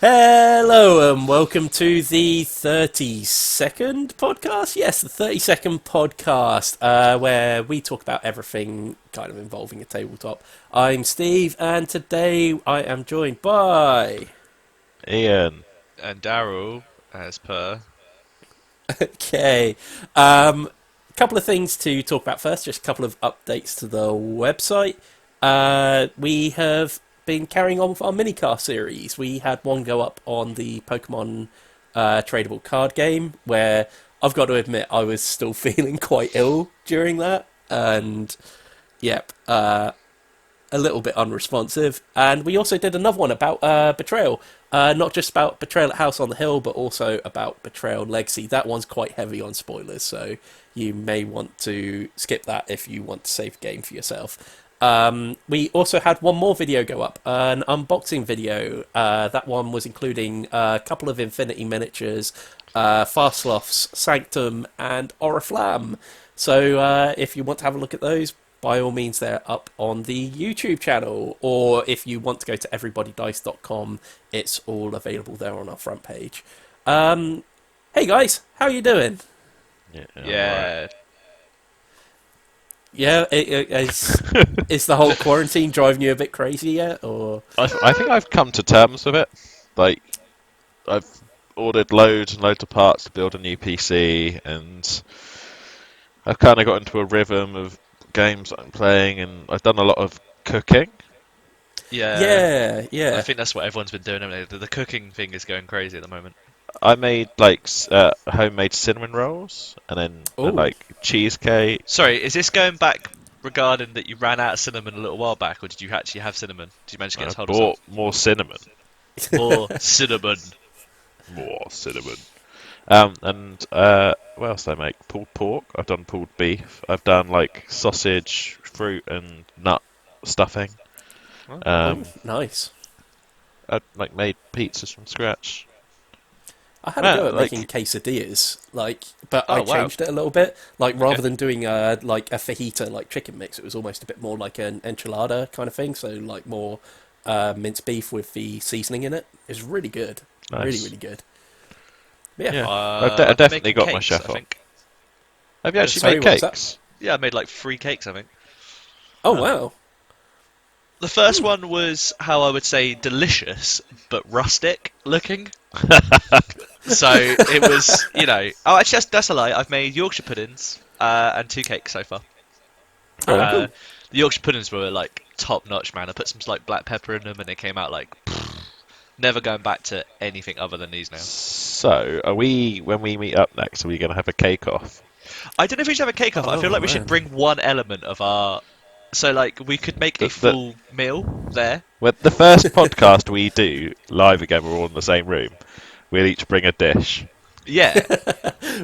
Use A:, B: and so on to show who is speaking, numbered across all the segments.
A: Hello and welcome to the 30-second podcast. Yes, the 30-second podcast where we talk about everything kind of involving a tabletop. I'm Steve and today I am joined by...
B: Iain.
C: And Daryl, as per.
A: Okay. Couple of things to talk about first, just a couple of updates to the website. We have been carrying on with our minicast series. We had one go up on the Pokemon tradable card game, where I've got to admit I was still feeling quite ill during that, and a little bit unresponsive. And we also did another one about Betrayal, not just about Betrayal at House on the Hill, but also about Betrayal Legacy. That one's quite heavy on spoilers, so you may want to skip that if you want to save the game for yourself. We also had one more video go up, an unboxing video. That one was including a couple of Infinity miniatures, Farsloth's Sanctum, and Oriflamme. So if you want to have a look at those, by all means, they're up on the YouTube channel. Or if you want to go to everybodydice.com, it's all available there on our front page. Hey guys, how are you doing?
C: Yeah.
A: Yeah, is the whole quarantine driving you a bit crazy yet, or?
B: I think I've come to terms with it. Like, I've ordered loads and loads of parts to build a new PC, and I've kind of got into a rhythm of games that I'm playing, and I've done a lot of cooking.
A: Yeah.
C: I think that's what everyone's been doing. Haven't they? The cooking thing is going crazy at the moment.
B: I made homemade cinnamon rolls, and then cheesecake.
C: Sorry, is this going back regarding that you ran out of cinnamon a little while back, or did you actually have cinnamon? Did you manage to get hold of some?
B: More cinnamon.
C: More cinnamon.
B: More cinnamon. What else did I make? Pulled pork. I've done pulled beef. I've done sausage, fruit, and nut stuffing.
A: Nice.
B: I made pizzas from scratch.
A: I had a go at making quesadillas, but I changed it a little bit. Rather than doing a fajita chicken mix, it was almost a bit more like an enchilada kind of thing. So more minced beef with the seasoning in it. It's really good.
B: Nice.
A: Really, really good.
B: Yeah. I've definitely got my chef on. Have you actually made cakes?
C: Yeah, I made 3 cakes, I think.
A: Oh, wow.
C: The first one was how I would say delicious, but rustic looking. So it was, Oh, actually, that's a lie. I've made Yorkshire puddings and 2 cakes so far.
A: Cool.
C: The Yorkshire puddings were top notch, man. I put some black pepper in them, and they came out never going back to anything other than these now.
B: So, when we meet up next, are we going to have a cake off?
C: I don't know if we should have a cake off. I feel like we should bring one element of our. So, we could make a full meal there.
B: Well, the first podcast we do live again, we're all in the same room. We'll each bring a dish.
C: Yeah.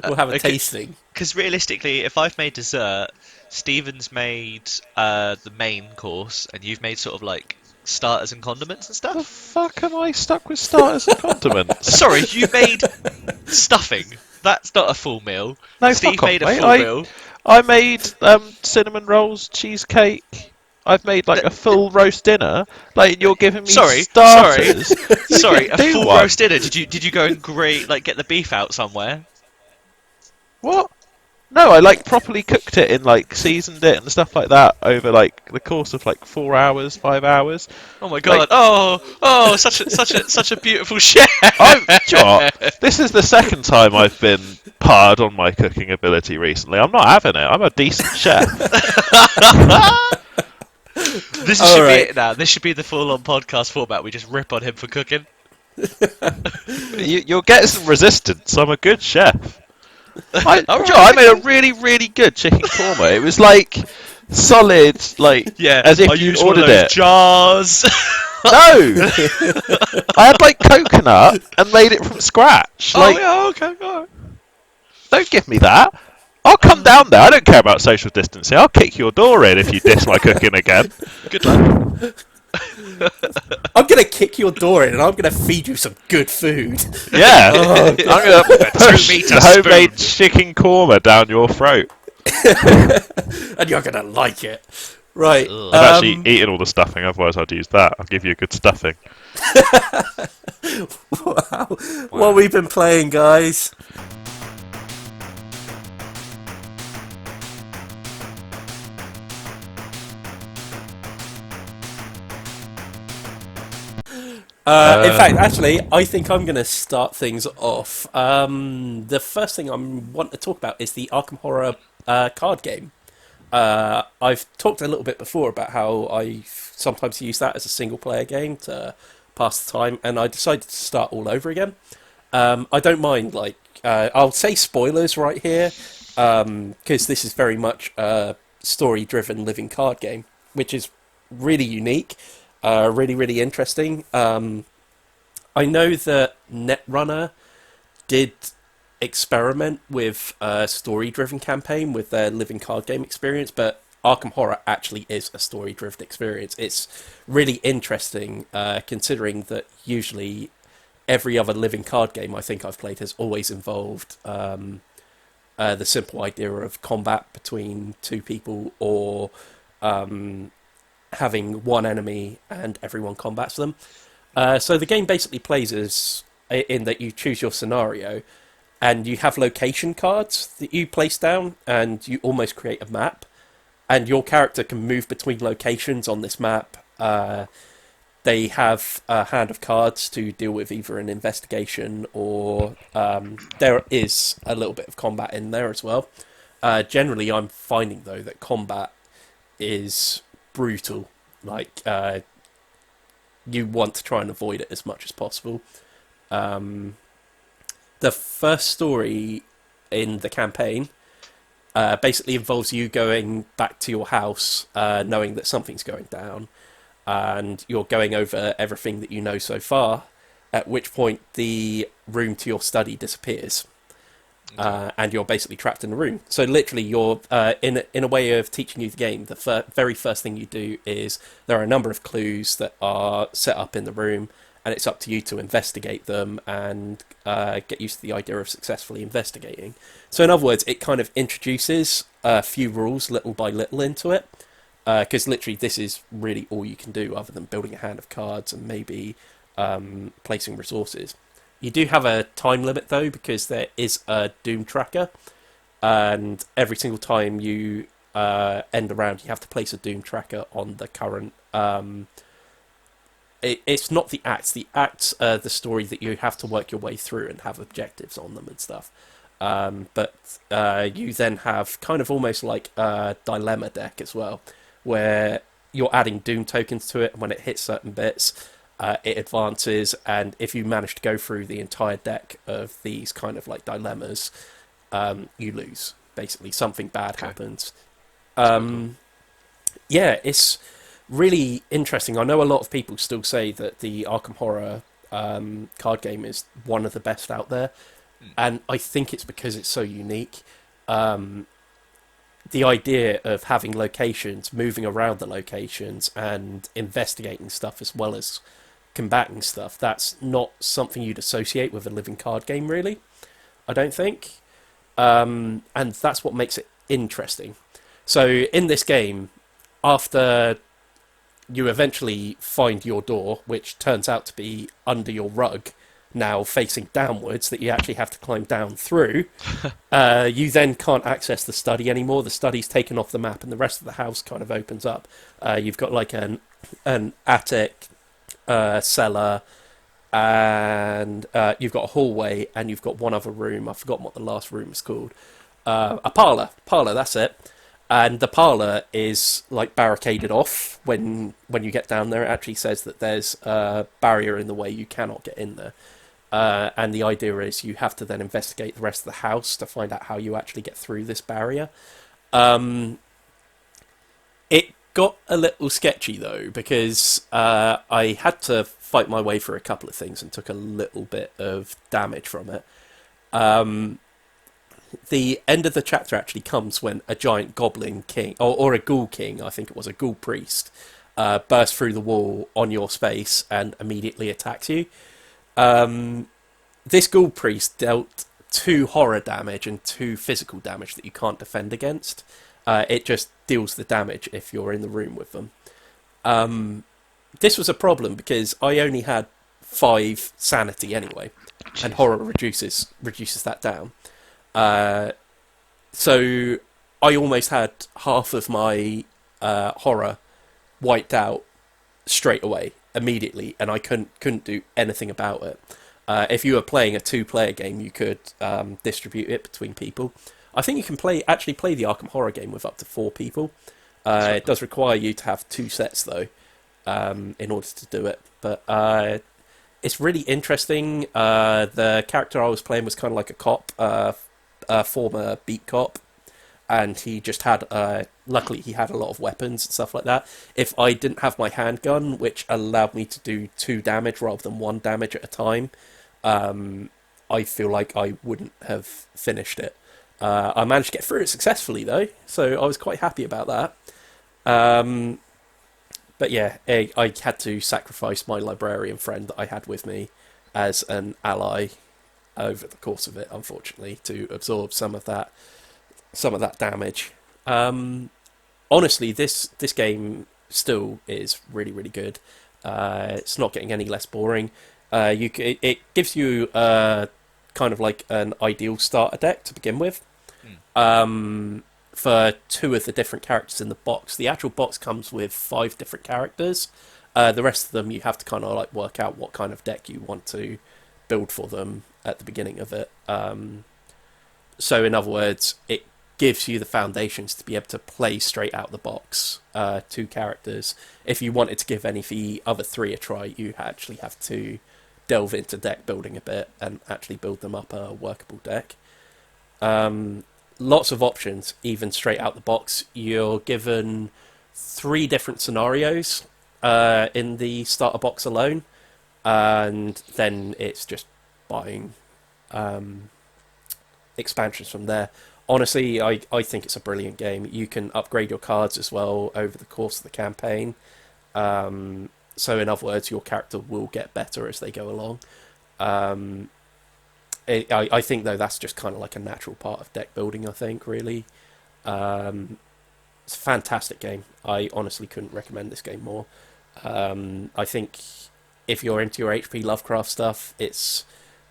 A: We'll have a tasting.
C: Because realistically, if I've made dessert, Stephen's made the main course, and you've made sort of starters and condiments and stuff.
B: The fuck am I stuck with starters and condiments?
C: Sorry, you made stuffing. That's not a full meal.
B: No,
C: Steve
B: fuck
C: made
B: off,
C: a
B: mate.
C: full meal.
B: I made cinnamon rolls, cheesecake. I've made a full roast dinner. You're giving me starters.
C: Sorry, a full
B: one.
C: roast dinner. Did you go and get the beef out somewhere?
B: What? No, I properly cooked it in seasoned it and stuff like that over the course of 4 hours, 5 hours.
C: Oh my god! Such a beautiful chef.
B: Do you know what? This is the second time I've been parred on my cooking ability recently. I'm not having it. I'm a decent chef.
C: This should be it now. This should be the full-on podcast format. We just rip on him for cooking.
B: You'll get some resistance. I'm a good chef. I made a really, really good chicken korma. It was solid, as if you ordered it.
C: Jars.
B: No, I had coconut and made it from scratch.
C: Okay.
B: Don't give me that. I'll come down there. I don't care about social distancing. I'll kick your door in if you diss my cooking again.
C: Good luck.
A: I'm going to kick your door in and I'm going to feed you some good food.
B: Yeah. I'm going to push the homemade chicken korma down your throat.
A: And you're going to like it. Right.
C: Ugh.
B: I've actually eaten all the stuffing, otherwise I'd use that. I'll give you a good stuffing.
A: Wow. What we've been playing, guys. In fact, actually, I think I'm going to start things off. The first thing I want to talk about is the Arkham Horror card game. I've talked a little bit before about how I sometimes use that as a single-player game to pass the time, and I decided to start all over again. I don't mind, like, I'll say spoilers right here, because this is very much a story-driven living card game, which is really unique. Really, really interesting. I know that Netrunner did experiment with a story-driven campaign with their living card game experience, but Arkham Horror actually is a story-driven experience. It's really interesting, considering that usually every other living card game I think I've played has always involved the simple idea of combat between two people, or having one enemy and everyone combats them. So the game basically plays as in that you choose your scenario, and you have location cards that you place down, and you almost create a map, and your character can move between locations on this map. They have a hand of cards to deal with either an investigation, or there is a little bit of combat in there as well. Generally, I'm finding, though, that combat is brutal. Like, you want to try and avoid it as much as possible. The first story in the campaign basically involves you going back to your house, knowing that something's going down, and you're going over everything that you know so far, at which point the room to your study disappears. And you're basically trapped in a room. So literally, you're in a way of teaching you the game. The very first thing you do is there are a number of clues that are set up in the room, and it's up to you to investigate them and get used to the idea of successfully investigating. So in other words, it kind of introduces a few rules little by little into it, because literally this is really all you can do other than building a hand of cards and maybe placing resources. You do have a time limit, though, because there is a doom tracker, and every single time you end a round, you have to place a doom tracker on the current... It's not the acts. The acts are the story that you have to work your way through and have objectives on them and stuff. But you then have kind of almost like a dilemma deck as well, where you're adding doom tokens to it, and when it hits certain bits... it advances, and if you manage to go through the entire deck of these kind of like dilemmas, you lose. Basically, something bad happens. Yeah, it's really interesting. I know a lot of people still say that the Arkham Horror card game is one of the best out there, and I think it's because it's so unique. The idea of having locations, moving around the locations, and investigating stuff as well as combating stuff, that's not something you'd associate with a living card game, really, I don't think. And that's what makes it interesting. So in this game, after you eventually find your door, which turns out to be under your rug, now facing downwards, that you actually have to climb down through, you then can't access the study anymore. The study's taken off the map, and the rest of the house kind of opens up. You've got like an attic, cellar, and you've got a hallway, and you've got one other room. I've forgotten what the last room is called. A parlour, that's it. And the parlour is like barricaded off. When you get down there, it actually says that there's a barrier in the way, you cannot get in there. And the idea is you have to then investigate the rest of the house to find out how you actually get through this barrier. It got a little sketchy, though, because I had to fight my way through a couple of things and took a little bit of damage from it. The end of the chapter actually comes when a giant goblin king, or a ghoul king, I think it was, a ghoul priest, bursts through the wall on your space and immediately attacks you. This ghoul priest dealt 2 horror damage and 2 physical damage that you can't defend against. It just deals the damage if you're in the room with them. This was a problem because I only had 5 sanity anyway, and horror reduces that down. So I almost had half of my horror wiped out straight away, immediately, and I couldn't do anything about it. If you were playing a 2-player game, you could distribute it between people. I think you can actually play the Arkham Horror game with up to 4 people. It does require you to have 2 sets though, in order to do it. But it's really interesting. The character I was playing was kind of like a cop, a former beat cop, and he just had, luckily he had a lot of weapons and stuff like that. If I didn't have my handgun, which allowed me to do 2 damage rather than 1 damage at a time, I feel like I wouldn't have finished it. I managed to get through it successfully though, so I was quite happy about that. But yeah, I had to sacrifice my librarian friend that I had with me as an ally over the course of it, unfortunately, to absorb some of that damage. Honestly, this game still is really, really good. It's not getting any less boring. It gives you kind of like an ideal starter deck to begin with. For 2 of the different characters in the box. The actual box comes with 5 different characters. The rest of them you have to kind of like work out what kind of deck you want to build for them at the beginning of it. So in other words, it gives you the foundations to be able to play straight out the box 2 characters. If you wanted to give any of the other 3 a try, you actually have to delve into deck building a bit and actually build them up a workable deck. Lots of options, even straight out the box. You're given 3 different scenarios in the starter box alone, and then it's just buying expansions from there. Honestly, I think it's a brilliant game. You can upgrade your cards as well over the course of the campaign. So in other words, your character will get better as they go along. I think, though, that's just kind of like a natural part of deck building, I think, really. It's a fantastic game. I honestly couldn't recommend this game more. I think if you're into your HP Lovecraft stuff, it's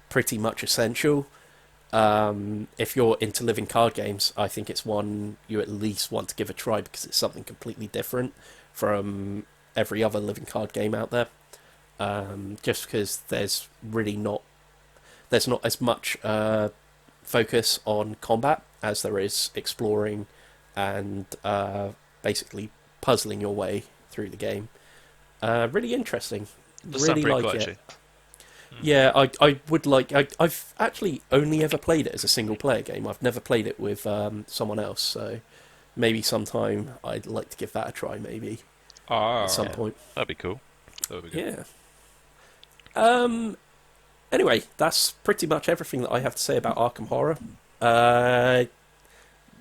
A: pretty much essential. If you're into living card games, I think it's one you at least want to give a try because it's something completely different from every other living card game out there. Just because there's not as much focus on combat as there is exploring and basically puzzling your way through the game. Really interesting.
C: Does
A: really
C: sound pretty
A: like
C: cool,
A: it.
C: actually.
A: Yeah, I would like. I've actually only ever played it as a single player game. I've never played it with someone else. So maybe sometime I'd like to give that a try. Maybe at some point.
B: That'd be cool. That would be good.
A: Yeah. Anyway, that's pretty much everything that I have to say about Arkham Horror.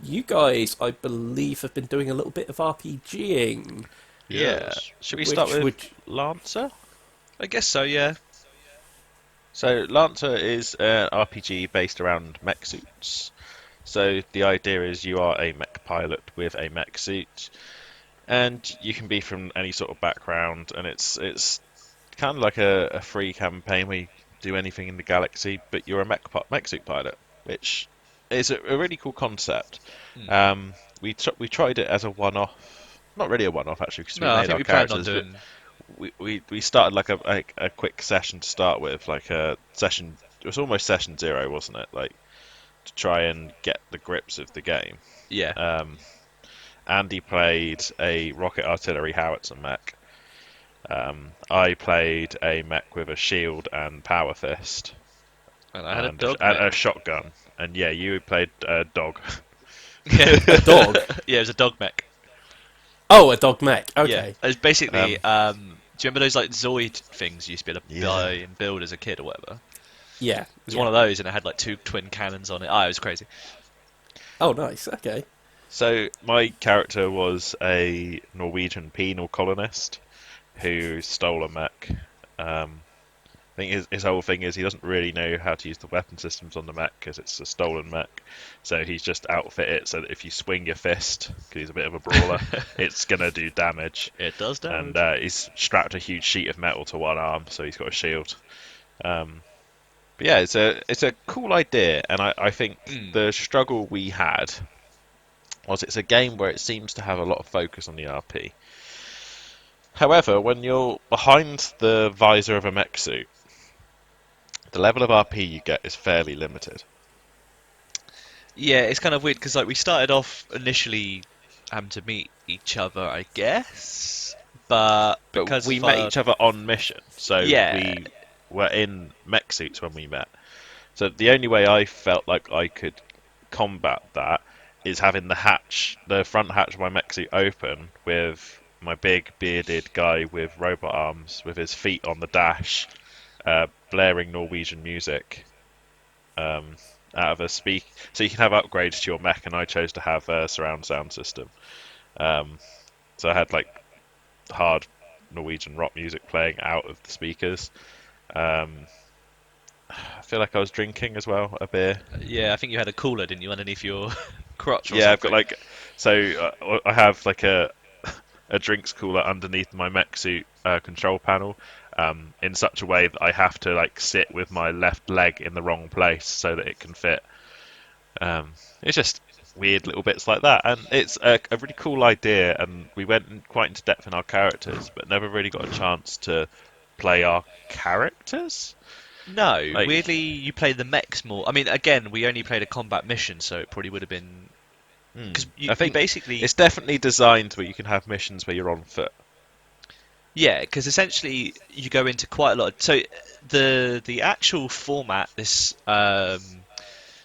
A: You guys, I believe, have been doing a little bit of RPGing.
C: Yeah. Should we start with
B: Lancer?
C: I guess so, yeah.
B: So Lancer is an RPG based around mech suits. So the idea is you are a mech pilot with a mech suit, and you can be from any sort of background, and it's kind of like a free campaign where you do anything in the galaxy, but you're a mech suit pilot, which is a really cool concept. We tried it as a one-off, not really a one-off actually, because we made our characters. We started like a quick session to start with, like a session. It was almost session 0, wasn't it? Like to try and get the grips of the game.
C: Yeah.
B: Andy played a rocket artillery howitzer mech. I played a mech with a shield and power fist.
C: And I had a dog.
B: And a shotgun. And yeah, you played a dog.
C: Yeah.
A: A dog?
C: Yeah, it was a dog mech.
A: Oh, a dog mech. Okay.
C: Yeah. It was basically, do you remember those like Zoid things you used to be able to buy and build as a kid or whatever?
A: Yeah.
C: It was one of those, and it had like 2 twin cannons on it. It was crazy.
A: Oh, nice. Okay.
B: So my character was a Norwegian penal colonist who stole a mech I think his whole thing is he doesn't really know how to use the weapon systems on the mech because it's a stolen mech. So he's just outfit it so that if you swing your fist, because he's a bit of a brawler, it's gonna do damage.
C: It does
B: And
C: damage.
B: he's strapped a huge sheet of metal to one arm, so he's got a shield. But yeah, it's a cool idea, and I think the struggle we had was it's a game where it seems to have a lot of focus on the RP. However, when you're behind the visor of a mech suit, the level of RP you get is fairly limited.
C: Yeah, it's kind of weird because like we started off initially having to meet each other, I guess, but
B: But
C: because
B: we
C: of
B: met
C: our
B: each other on mission, so
C: yeah,
B: we were in mech suits when we met. So the only way I felt like I could combat that is having the front hatch of my mech suit open with my big bearded guy with robot arms with his feet on the dash, blaring Norwegian music out of a speak. So you can have upgrades to your mech, and I chose to have a surround sound system. So I had like hard Norwegian rock music playing out of the speakers. I feel like I was drinking as well, a beer.
C: yeah, I think you had a cooler, didn't you, underneath your crotch or
B: Yeah, I've got
C: something?
B: like I have like a drinks cooler underneath my mech suit control panel, in such a way that I have to like sit with my left leg in the wrong place so that it can fit. It's just weird little bits like that, and it's a really cool idea. And we went quite into depth in our characters, but never really got a chance to play our characters.
C: No,
B: Like,
C: weirdly, you played the mechs more. I mean, again, we only played a combat mission, so it probably would have been because
B: I
C: you
B: think
C: basically
B: it's definitely designed where you can have missions where you're on foot.
C: yeah, because essentially you go into quite a lot. So the actual format this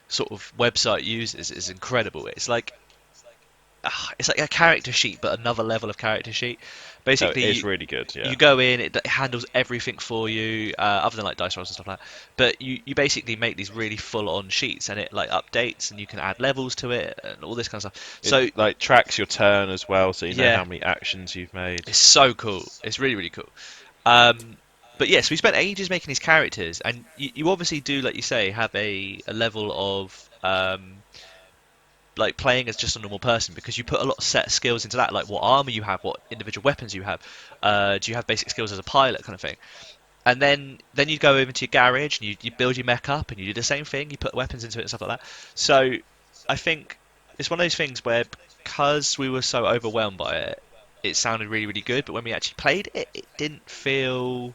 C: sort of website uses is incredible. It's like a character sheet, but another level of character sheet.
B: No,
C: Basically,
B: it's really good. Yeah,
C: you go in, it handles everything for you, other than like dice rolls and stuff like that. But you basically make these really full-on sheets, and it like updates, and you can add levels to it, and all this kind of stuff.
B: it
C: So
B: like tracks your turn as well, so you know
C: yeah,
B: how many actions you've made.
C: it's so cool. It's really really cool. But yes, we spent ages making these characters, and you obviously do, like you say, have a level of like playing as just a normal person because you put a lot of set skills into that, like what armor you have, what individual weapons you have, do you have basic skills as a pilot, kind of thing. And then you go over to your garage and you build your mech up and you do the same thing. You put weapons into it and stuff like that. So I think it's one of those things where because we were so overwhelmed by it, it sounded really really good. But when we actually played it, it didn't feel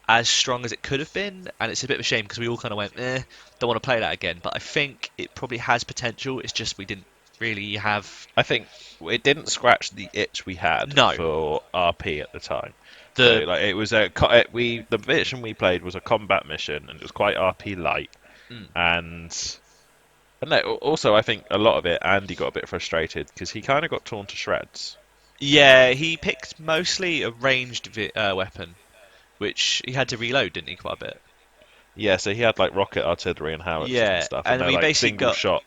C: as strong as it could have been, and it's a bit of a shame because we all kind of went, don't want to play that again. But I think it probably has potential. It's just we didn't really have
B: I think it didn't scratch the itch we had
C: no
B: for RP at the time. So
C: the
B: like it was the mission we played was a combat mission, and it was quite RP light.
C: mm,
B: And no, also I think a lot of it, Andy got a bit frustrated because he kind of got torn to shreds.
C: yeah. He picked mostly a ranged weapon, which he had to reload, didn't he, quite a bit?
B: Yeah, so he had like rocket artillery and howitzers and
C: Yeah,
B: stuff, and
C: and
B: they're
C: we
B: like
C: basically
B: single
C: got
B: shot.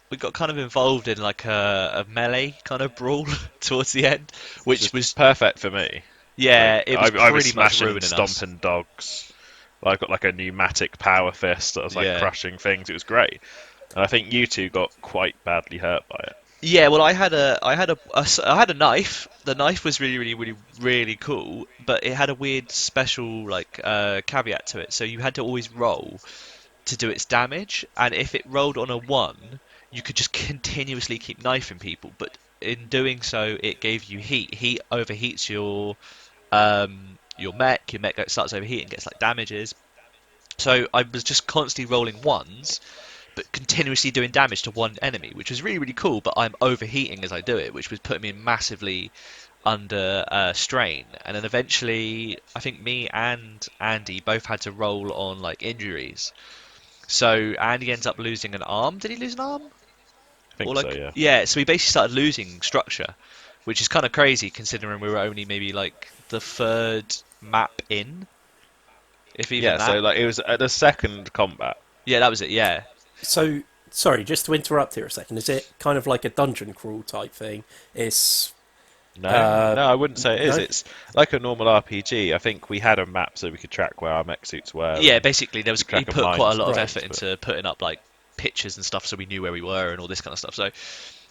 C: we got kind of involved in like a melee kind of brawl towards the end,
B: Which
C: which
B: is
C: was
B: perfect for me.
C: yeah,
B: Like
C: it was
B: I was
C: pretty much
B: smashing and
C: ruining us.
B: stomping dogs. I got like a pneumatic power fist that was like
C: Yeah.
B: crushing things. It was great. And I think you two got quite badly hurt by it.
C: Yeah, well, I had a knife. The knife was really, really, really, really cool, but it had a weird special like caveat to it. So you had to always roll to do its damage, and if it rolled on a one, you could just continuously keep knifing people. But in doing so, it gave you heat. Heat overheats your mech. Your mech starts overheating, gets like damages. So I was just constantly rolling ones but continuously doing damage to one enemy, which was really, really cool. But I'm overheating as I do it, which was putting me massively under strain. And then eventually, I think me and Andy both had to roll on like injuries. So Andy ends up losing an arm. Did he lose an arm?
B: I
C: Or
B: think so,
C: like
B: yeah.
C: yeah. So we basically started losing structure, which is kind of crazy considering we were only maybe like the third map in, if even
B: Yeah, so
C: that.
B: like it was at the second combat.
C: Yeah, that was it. Yeah.
A: So, sorry, just to interrupt here a second. Is it kind of like a dungeon crawl type thing? It's
B: No,
A: Uh,
B: no, I wouldn't say it is.
A: no?
B: It's like a normal RPG. I think we had a map so we could track where our mech suits were.
C: Yeah,
B: And
C: basically he
B: track of
C: put quite a
B: mines
C: lot
B: and
C: of
A: Right.
C: effort
B: things, but
C: into putting up like pictures and stuff, so we knew where we were and all this kind of stuff. So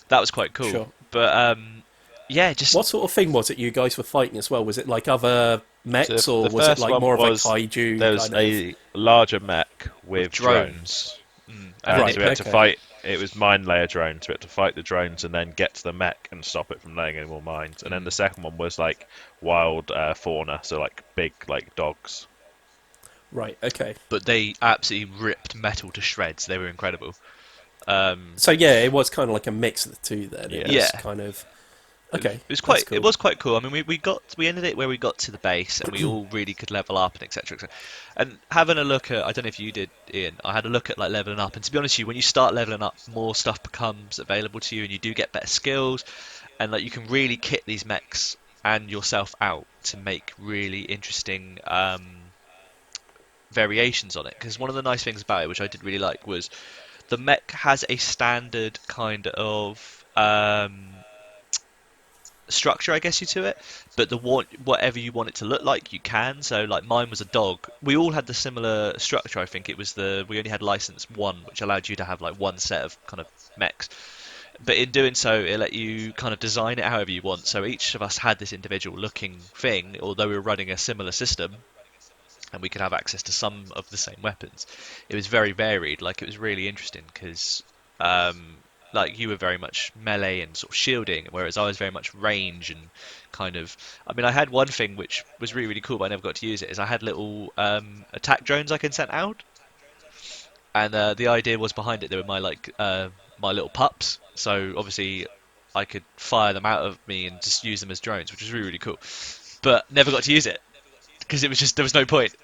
C: that was quite cool.
A: Sure.
C: But yeah, just
A: What sort of thing was it you guys were fighting as well? Was it like other
B: so
A: mechs, or
B: the
A: was it
B: first
A: like
B: one
A: more of a
B: was
A: kaiju
B: there was
A: kind of?
B: a larger mech
C: with
B: with
C: drones.
B: drones.
C: And
B: And
A: Right.
B: so we had to
A: Okay.
B: fight. It was mine layer drones. We had to fight the drones and then get to the mech and stop it from laying any more mines. And then the second one was like wild fauna, so like big like dogs.
A: Right. Okay.
C: but they absolutely ripped metal to shreds. They were incredible. Um,
A: So yeah, it was kind of like a mix of the two. Then it
B: Yeah.
A: was
C: Yeah.
A: kind of okay.
C: It was
A: That's
C: quite.
A: cool.
C: It was quite cool. I mean, we ended it where we got to the base, and we all really could level up and etc. etc. And having a look at, I don't know if you did, Ian. I had a look at like leveling up, and to be honest with you, when you start leveling up, more stuff becomes available to you, and you do get better skills, and like you can really kit these mechs and yourself out to make really interesting variations on it. Because one of the nice things about it, which I did really like, was the mech has a standard kind of structure, I guess, you to it, but whatever you want it to look like, you can. So like mine was a dog. We all had the similar structure. I think it was we only had license one, which allowed you to have like one set of kind of mechs. But in doing so, it let you kind of design it however you want. So each of us had this individual looking thing, although we were running a similar system, and we could have access to some of the same weapons. It was very varied. Like it was really interesting because like you were very much melee and sort of shielding, whereas I was very much range and kind of. I mean, I had one thing which was really really cool, but I never got to use it. Is I had little attack drones I can send out, and the idea was behind it. They were my little pups, so obviously I could fire them out of me and just use them as drones, which was really really cool. But never got to use it because it was just there was no point.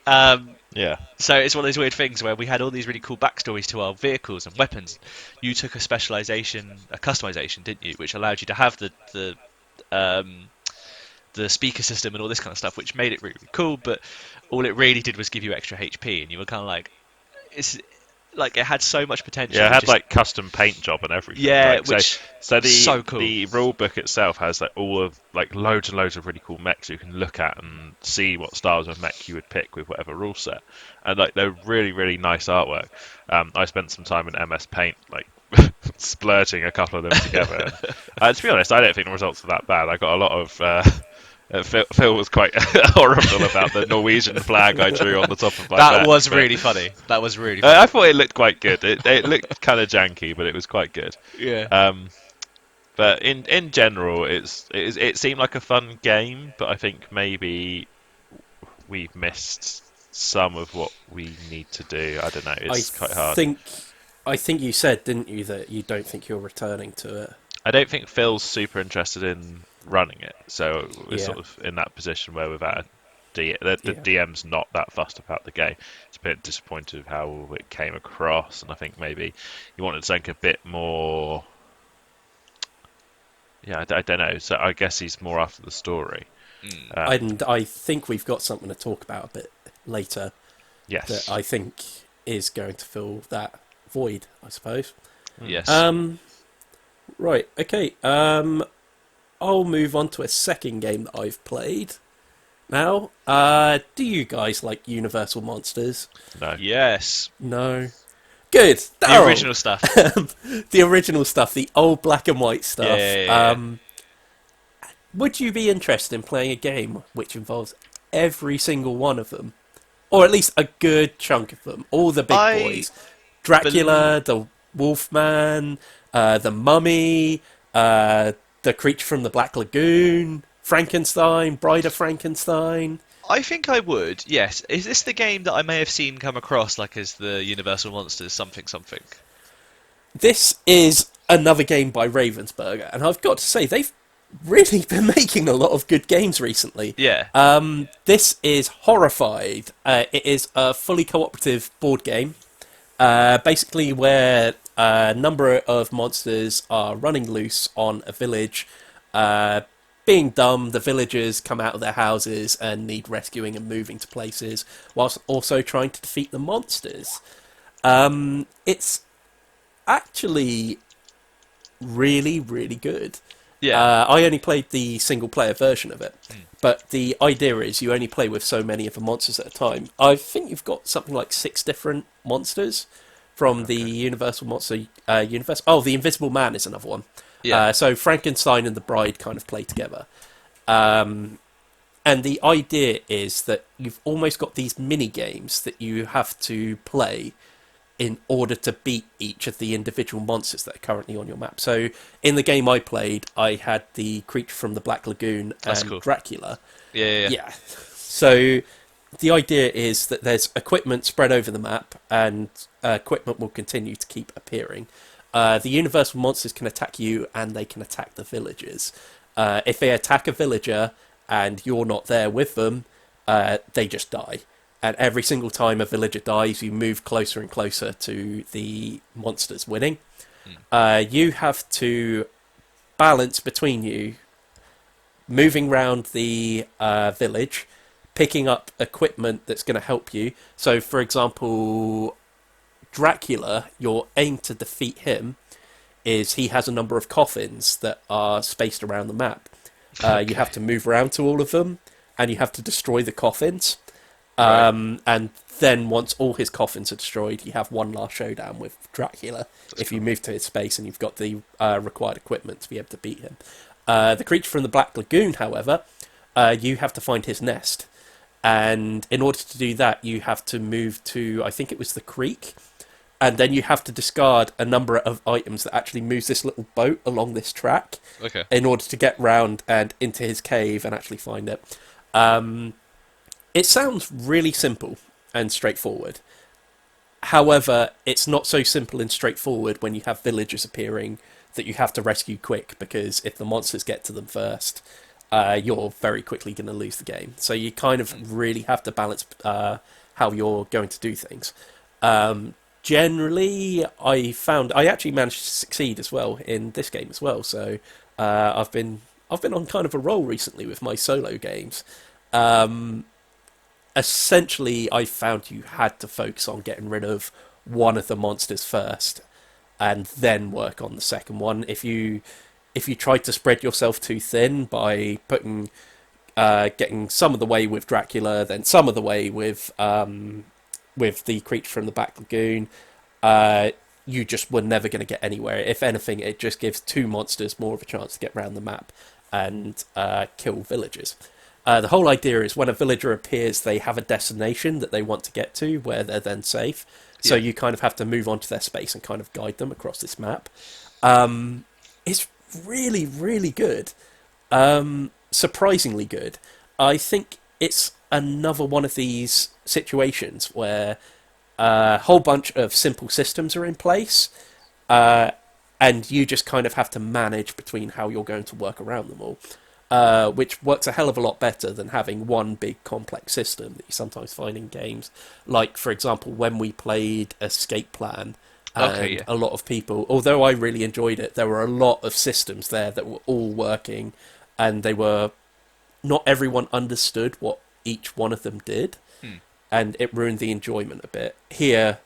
B: Yeah.
C: So it's one of those weird things where we had all these really cool backstories to our vehicles and weapons. You took a specialization, a customization, didn't you, which allowed you to have um, the speaker system and all this kind of stuff, which made it really, really cool. But all it really did was give you extra HP, and you were kind of like, it's like it had so much potential.
B: Yeah, it had
C: just,
B: like custom paint job and everything.
C: yeah,
B: Like,
C: which
B: so
C: so cool.
B: the rule book itself has like all of like loads and loads of really cool mechs you can look at and see what styles of mech you would pick with whatever rule set. And like they're really really nice artwork. I spent some time in MS Paint like splurging a couple of them together. To be honest, I don't think the results were that bad. I got a lot of. Phil was quite horrible about the Norwegian flag I drew on the top of my
C: That
B: mech,
C: was
B: but-
C: really funny. That was really funny.
B: I thought it looked quite good. It looked kind of janky, but it was quite good.
C: Yeah.
B: But in general, it seemed like a fun game, but I think maybe we've missed some of what we need to do. I don't know. It's quite hard.
A: I think you said, didn't you, that you don't think you're returning to it.
B: I don't think Phil's super interested in running it, so we're
A: Yeah.
B: sort of in that position where we've had the
A: Yeah.
B: DM's not that fussed about the game. It's a bit disappointed with how it came across, and I think maybe he wanted something a bit more. Yeah, I don't know. So I guess he's more after the story.
A: And I think we've got something to talk about a bit later
B: Yes.
A: that I think is going to fill that void, I suppose.
C: Yes.
A: Right, okay. I'll move on to a second game that I've played now. Do you guys like Universal Monsters?
B: No.
C: Yes.
A: No. Good.
C: The
A: Daryl.
C: original stuff.
A: The original stuff, the old black and white stuff.
C: Yeah.
A: Would you be interested in playing a game which involves every single one of them? Or at least a good chunk of them. All the big boys. Dracula, the Wolfman, the Mummy, the Creature from the Black Lagoon, Frankenstein, Bride of Frankenstein.
C: I think I would, yes. Is this the game that I may have seen come across like as the Universal Monsters something something?
A: This is another game by Ravensburger, and I've got to say, they've really been making a lot of good games recently.
C: Yeah.
A: This is Horrified. It is a fully cooperative board game, basically where a number of monsters are running loose on a village. Being dumb, the villagers come out of their houses and need rescuing and moving to places, whilst also trying to defeat the monsters. It's actually really, really good.
C: Yeah.
A: I only played the single-player version of it, but the idea is you only play with so many of the monsters at a time. I think you've got something like 6 different monsters from the Universal Monster universe. Oh, the Invisible Man is another one.
C: Yeah.
A: So Frankenstein and the Bride kind of play together. And the idea is that you've almost got these mini-games that you have to play in order to beat each of the individual monsters that are currently on your map. So in the game I played, I had the creature from the Black Lagoon
C: That's
A: and
C: cool.
A: Dracula.
C: Yeah.
A: Yeah. So the idea is that there's equipment spread over the map, and equipment will continue to keep appearing. The universal monsters can attack you, and they can attack the villagers. If they attack a villager and you're not there with them, they just die. And every single time a villager dies, you move closer and closer to the monsters winning. You have to balance between you moving around the village, picking up equipment that's going to help you. So, for example, Dracula, your aim to defeat him is he has a number of coffins that are spaced around the map. You have to move around to all of them, and you have to destroy the coffins. And then once all his coffins are destroyed, you have one last showdown with Dracula. If you move to his space and you've got the required equipment to be able to beat him. The creature from the Black Lagoon, however, you have to find his nest. And in order to do that, you have to move to, I think it was the creek. And then you have to discard a number of items that actually moves this little boat along this track.
B: Okay.
A: In order to get round and into his cave and actually find it. It sounds really simple and straightforward. However, it's not so simple and straightforward when you have villagers appearing that you have to rescue quick, because if the monsters get to them first, you're very quickly going to lose the game. So you kind of really have to balance how you're going to do things. Generally, I found I actually managed to succeed as well in this game as well. So I've been on kind of a roll recently with my solo games. Essentially, I found you had to focus on getting rid of one of the monsters first, and then work on the second one. If you tried to spread yourself too thin by getting some of the way with Dracula, then some of the way with the creature from the Black Lagoon, you just were never going to get anywhere. If anything, it just gives two monsters more of a chance to get around the map and kill villagers. The whole idea is when a villager appears, they have a destination that they want to get to where they're then safe. So you kind of have to move onto their space and kind of guide them across this map. It's really, really good. Surprisingly good. I think it's another one of these situations where a whole bunch of simple systems are in place, and you just kind of have to manage between how you're going to work around them all. Which works a hell of a lot better than having one big complex system that you sometimes find in games. Like, for example, when we played Escape Plan, and a lot of people, although I really enjoyed it, there were a lot of systems there that were all working, and not everyone understood what each one of them did, and it ruined the enjoyment a bit. Here,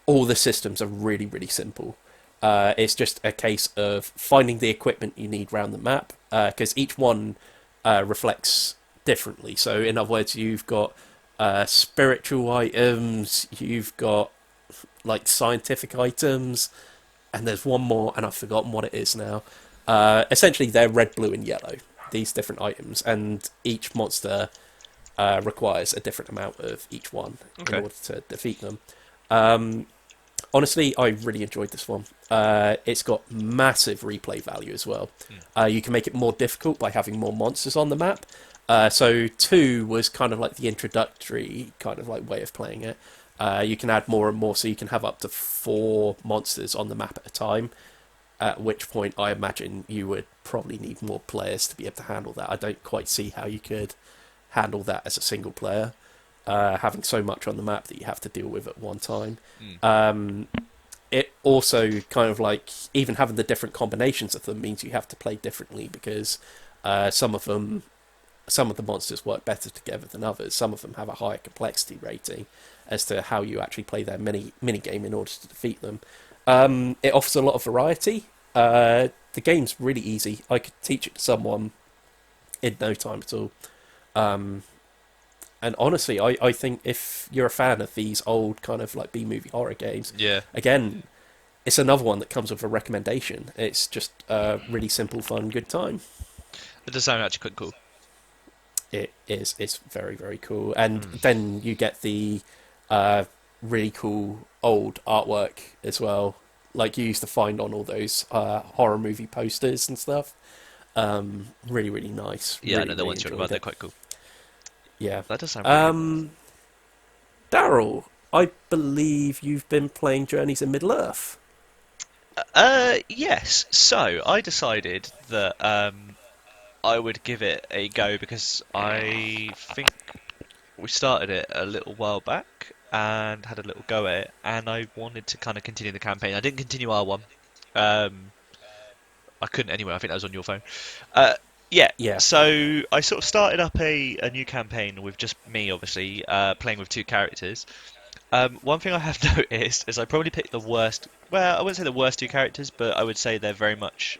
A: all the systems are really, really simple. It's just a case of finding the equipment you need around the map, because each one reflects differently. So, in other words, you've got spiritual items, you've got like scientific items, and there's one more, and I've forgotten what it is now. Essentially, they're red, blue, and yellow, these different items, and each monster requires a different amount of each one in order to defeat them. Honestly, I really enjoyed this one. It's got massive replay value as well. You can make it more difficult by having more monsters on the map. So 2 was kind of like the introductory kind of like way of playing it. You can add more and more, so you can have up to 4 monsters on the map at a time. At which point, I imagine you would probably need more players to be able to handle that. I don't quite see how you could handle that as a single player. Having so much on the map that you have to deal with at one time. It also kind of like, even having the different combinations of them means you have to play differently, because some of the monsters work better together than others. Some of them have a higher complexity rating as to how you actually play their mini game in order to defeat them. It offers a lot of variety. the game's really easy. I could teach it to someone in no time at all. Um, and honestly, I think if you're a fan of these old kind of like B-movie horror games,
C: Yeah,
A: again, it's another one that comes with a recommendation. It's just a really simple, fun, good time.
C: it does sound actually quite cool.
A: It is. It's very, very cool. And
C: Mm.
A: then you get the really cool old artwork as well, like you used to find on all those horror movie posters and stuff. Really, really nice.
C: Yeah, I
A: Really,
C: know the
A: really
C: ones you're on
A: enjoyed
C: about. They're
A: it.
C: quite cool.
A: Yeah.
C: That does sound pretty good.
A: Daryl, I believe you've been playing Journeys in Middle Earth.
C: Yes. So I decided that I would give it a go because I think we started it a little while back and had a little go at it, and I wanted to kind of continue the campaign. I didn't continue R1. Um, I couldn't anyway. I think that was on your phone. Uh, yeah.
A: Yeah.
C: So I sort of started up a new campaign with just me, obviously, playing with two characters. One thing I have noticed is I probably picked the worst. Well, I wouldn't say the worst two characters, but I would say they're very much.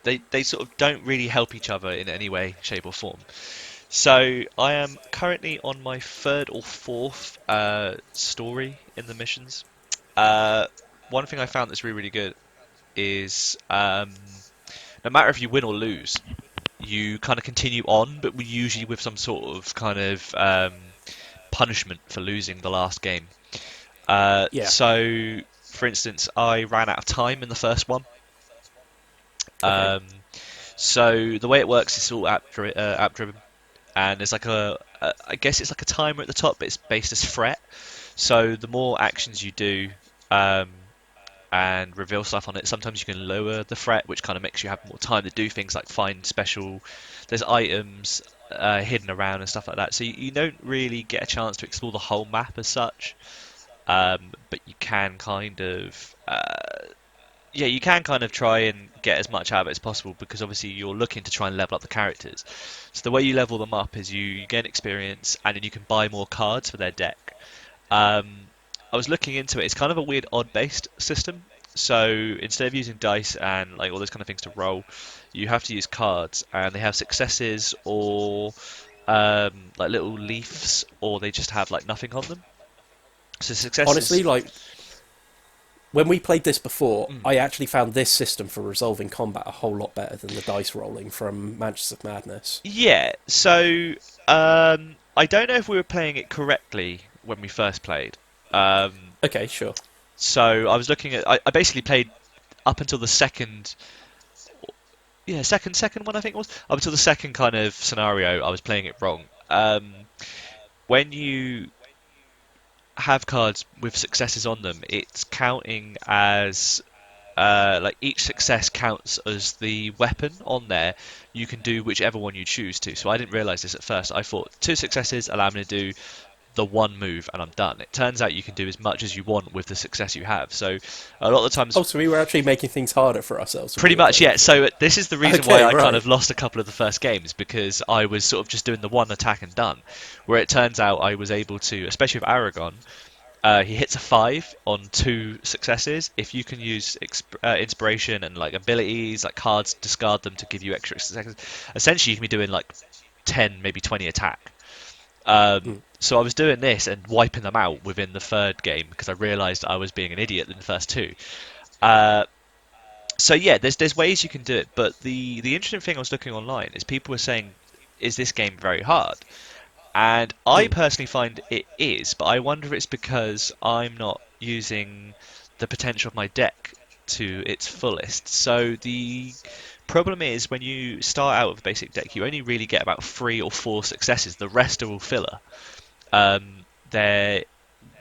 C: They sort of don't really help each other in any way, shape, or form. So I am currently on my third or fourth story in the missions. Uh, One thing I found that's really, really good is no matter if you win or lose, you kind of continue on, but usually with some sort of kind of punishment for losing the last game.
A: Yeah.
C: So, for instance, I ran out of time in the first one.
A: Okay.
C: So the way it works is all app driven, and there's like I guess it's like a timer at the top, but it's based as threat. So the more actions you do, um, and reveal stuff on it, sometimes you can lower the threat, which kind of makes you have more time to do things like find special. There's items hidden around and stuff like that. So you don't really get a chance to explore the whole map as such, but you can kind of. Yeah, you can kind of try and get as much out of it as possible because obviously you're looking to try and level up the characters. So the way you level them up is you gain experience and then you can buy more cards for their deck. Um, I was looking into it. It's kind of a weird odd-based system. So instead of using dice and like all those kind of things to roll, you have to use cards, and they have successes or like little leaves, or they just have like nothing on them. So
A: Honestly,
C: successes.
A: like when we played this before,
C: Mm.
A: I actually found this system for resolving combat a whole lot better than the dice rolling from Mansions of Madness.
C: Yeah, so I don't know if we were playing it correctly when we first played. Um,
A: Okay, sure.
C: so I was looking at. I basically played up until the second. Yeah, second one I think it was. Up until the second kind of scenario, I was playing it wrong. When you have cards with successes on them, it's counting as like each success counts as the weapon on there. You can do whichever one you choose to. So I didn't realize this at first. I thought two successes allow me to do the one move and I'm done. It turns out you can do as much as you want with the success you have. So a lot of the times,
A: Oh, so we were actually making things harder for ourselves when we
C: pretty
A: were
C: much,
A: playing
C: yeah.
A: before.
C: So this is the reason why
A: Okay,
C: I kind
A: right.
C: of lost a couple of the first games because I was sort of just doing the one attack and done. Where it turns out I was able to, especially with Aragon, he hits a 5 on 2 successes. If you can use inspiration and like abilities, like cards, discard them to give you extra successes. Essentially, you can be doing like 10, maybe 20 attack.
A: Mm.
C: So I was doing this and wiping them out within the third game because I realised I was being an idiot in the first two. Uh, so yeah, there's ways you can do it, but the interesting thing I was looking online is people were saying, is this game very hard? And I
A: Mm.
C: personally find it is, but I wonder if it's because I'm not using the potential of my deck to its fullest. So the problem is when you start out with a basic deck, you only really get about 3 or 4 successes. The rest are all filler. They're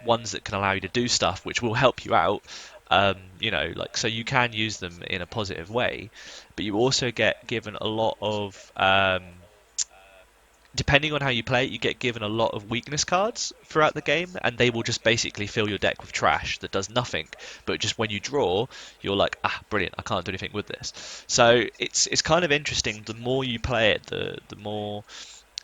C: ones that can allow you to do stuff which will help you out. Like so you can use them in a positive way, but you also get given a lot of depending on how you play it, you get given a lot of weakness cards throughout the game, and they will just basically fill your deck with trash that does nothing. But just when you draw, you're like, ah, brilliant! I can't do anything with this. So it's kind of interesting. The more you play it, the more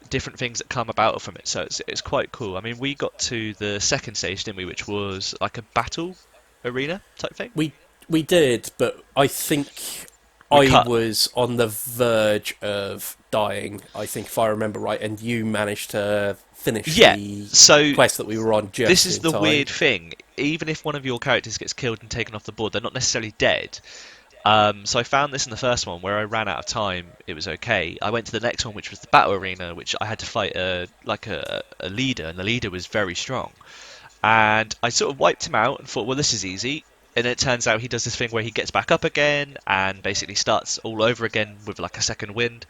C: different things that come about from it. So it's quite cool. I mean, we got to the second stage, didn't we? Which was like a battle arena type thing.
A: We We did, but I think
C: We
A: I
C: cut.
A: was on the verge of dying, I think, if I remember right, and you managed to finish
C: Yeah.
A: the
C: So
A: quest that we were on
C: this
A: just
C: is
A: in
C: the
A: time.
C: weird thing. Even if one of your characters gets killed and taken off the board, they're not necessarily dead. So I found this in the first one where I ran out of time. It was okay. I went to the next one, which was the battle arena, which I had to fight a leader, and the leader was very strong. And I sort of wiped him out and thought, well, this is easy. And it turns out he does this thing where he gets back up again and basically starts all over again with like a second wind.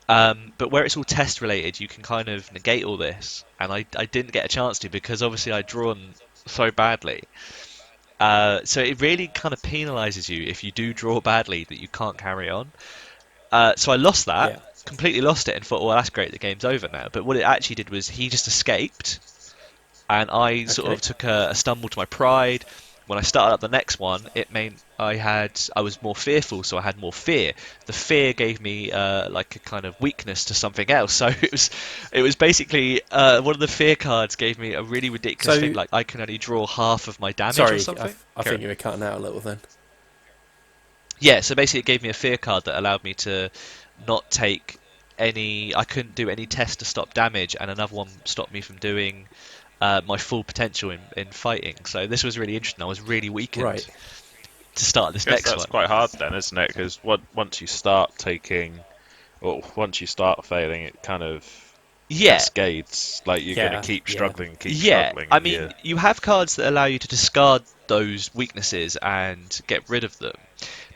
C: But where it's all test related, you can kind of negate all this. And I didn't get a chance to because obviously I'd drawn so badly. So it really kind of penalises you if you do draw badly that you can't carry on. So I lost that,
A: Yeah.
C: completely lost it, and thought, well, that's great, the game's over now. But what it actually did was he just escaped, and I sort
A: Okay.
C: of took a stumble to my pride. When I started up the next one, it meant I was more fearful, so I had more fear. The fear gave me like a kind of weakness to something else. So it was basically one of the fear cards gave me a really ridiculous thing,
A: So,
C: like I can only draw half of my damage or
A: sorry,
C: something.
A: I
C: Carry
A: think
C: on.
A: you were cutting out a little then.
C: Yeah, so basically it gave me a fear card that allowed me to not take any. I couldn't do any test to stop damage, and another one stopped me from doing my full potential in fighting. So this was really interesting. I was really weakened
A: Right.
C: to start this
B: I guess
C: next
B: that's
C: one.
B: quite hard then, isn't it? Because once you start taking, or once you start failing, it kind of
C: Yeah,
B: cascades. Like you're going to
A: Yeah,
B: keep
A: yeah.
B: struggling, keep
C: yeah.
B: struggling,
C: I
B: and
C: mean, you have cards that allow you to discard those weaknesses and get rid of them.